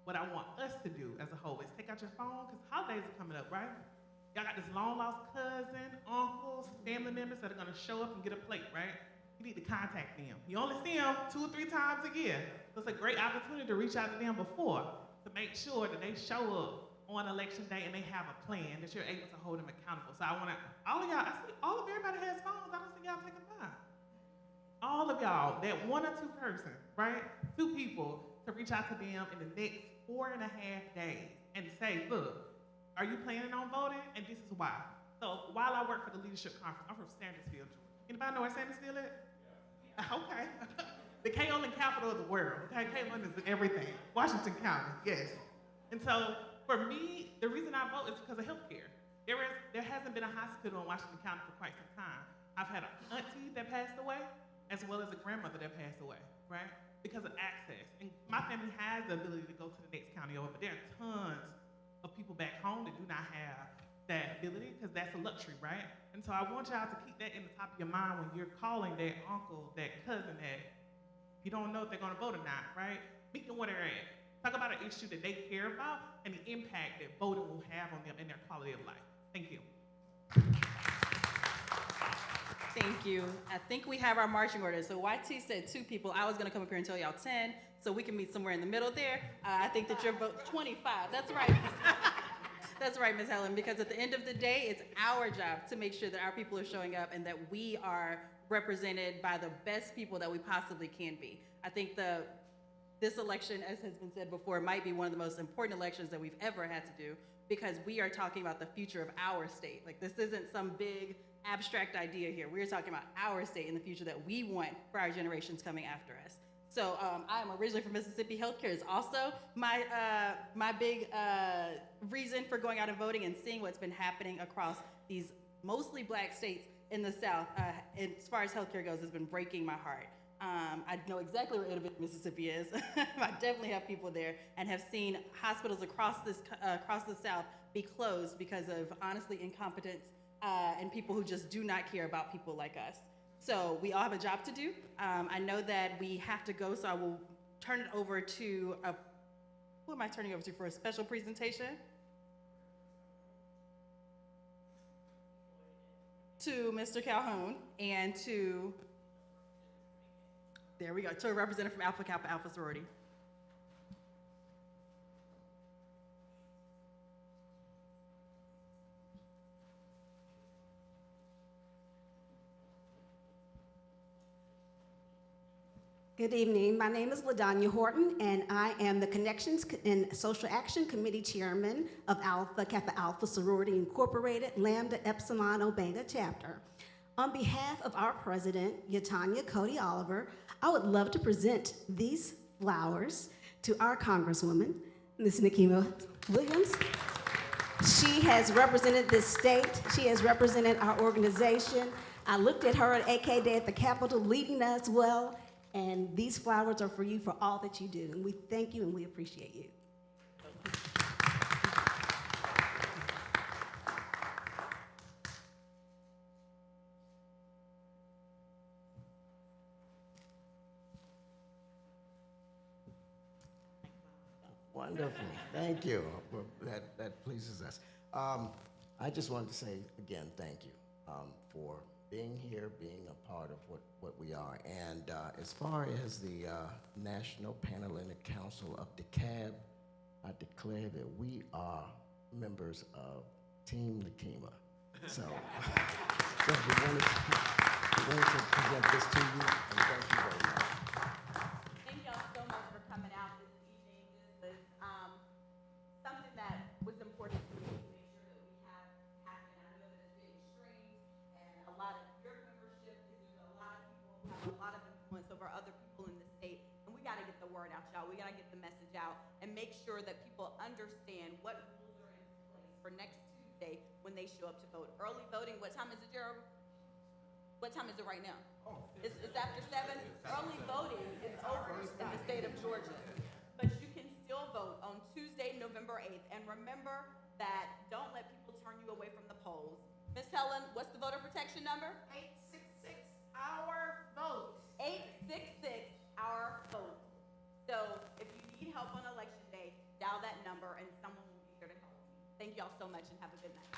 what I want us to do as a whole is take out your phone, because holidays are coming up, right? Y'all got this long lost cousin, uncles, family members that are gonna show up and get a plate, right? You need to contact them. You only see them 2 or 3 times a year. So it's a great opportunity to reach out to them before to make sure that they show up on election day and they have a plan that you're able to hold them accountable. So I wanna, all of y'all, I see everybody has phones. I don't see y'all taking mine. All of y'all, that 1 or 2 person, right? 2 people to reach out to them in the next 4.5 days and say, look, are you planning on voting? And this is why. So while I work for the Leadership Conference, I'm from Sandersville, Georgia. Anybody know where Sandersville is? Yeah. Okay. The Kaolin capital of the world. Okay, Kaolin is everything. Washington County, yes. And so for me, the reason I vote is because of healthcare. There hasn't been a hospital in Washington County for quite some time. I've had an auntie that passed away, as well as a grandmother that passed away, right? Because of access. And my family has the ability to go to the next county over, but there are tons of people back home that do not have that ability, because that's a luxury, right? And so I want y'all to keep that in the top of your mind when you're calling that uncle, that cousin, that you don't know if they're gonna vote or not, right? Meet them where they're at. Talk about an issue that they care about and the impact that voting will have on them and their quality of life. Thank you. Thank you. I think we have our marching orders. So YT said 2 people. I was gonna come up here and tell y'all 10, so we can meet somewhere in the middle there. I think that your vote, 25, that's right. That's right, Ms. Helen, because at the end of the day, it's our job to make sure that our people are showing up and that we are represented by the best people that we possibly can be. I think this election, as has been said before, might be one of the most important elections that we've ever had to do, because we are talking about the future of our state. Like, this isn't some big abstract idea here. We're talking about our state and the future that we want for our generations coming after us. So I am originally from Mississippi. Healthcare is also my big reason for going out and voting and seeing what's been happening across these mostly Black states in the South. And as far as healthcare goes, it's been breaking my heart. I know exactly where Innovative Mississippi is. I definitely have people there and have seen hospitals across the South be closed because of, honestly, incompetence and people who just do not care about people like us. So we all have a job to do. I know that we have to go, so I will turn it over to, who am I turning over to for a special presentation? to Mr. Calhoun and to, there we go, to a representative from Alpha Kappa Alpha sorority. Good evening. My name is LaDonya Horton, and I am the Connections and Social Action Committee Chairman of Alpha Kappa Alpha Sorority Incorporated, Lambda Epsilon Omega Chapter. On behalf of our president, Yatanya Cody Oliver, I would love to present these flowers to our Congresswoman, Ms. Nikema Williams. She has represented this state. She has represented our organization. I looked at her at AK Day at the Capitol leading us well. And these flowers are for you for all that you do. And we thank you and we appreciate you. Wonderful. Thank you. Well, that pleases us. I just wanted to say again, thank you for being here, being a part of what we are. And as far as the National Panhellenic Council of DeKalb, I declare that we are members of Team Nikema. So, so we wanted to present this to you, and thank you very much. Thank y'all so much for coming out this evening. This was something that was important to me to make sure that we have happening. I know that it's getting strained, and a lot of your membership is there's a lot of people who have a lot of influence over other people in the state, and we got to get the word out, y'all. We got to get the message out and make sure that people understand what rules are in place for next Tuesday when they show up to vote. Early voting, what time is it, Gerald? What time is it right now? It's after 7. Early voting is over in the state of Georgia. But you can still vote on Tuesday, November 8th. And remember that don't let people turn you away from the polls. Miss Helen, what's the voter protection number? 866 our vote. 866 our vote. So if you need help on election day, dial that number and someone will be here to help you. Thank you all so much and have a good night.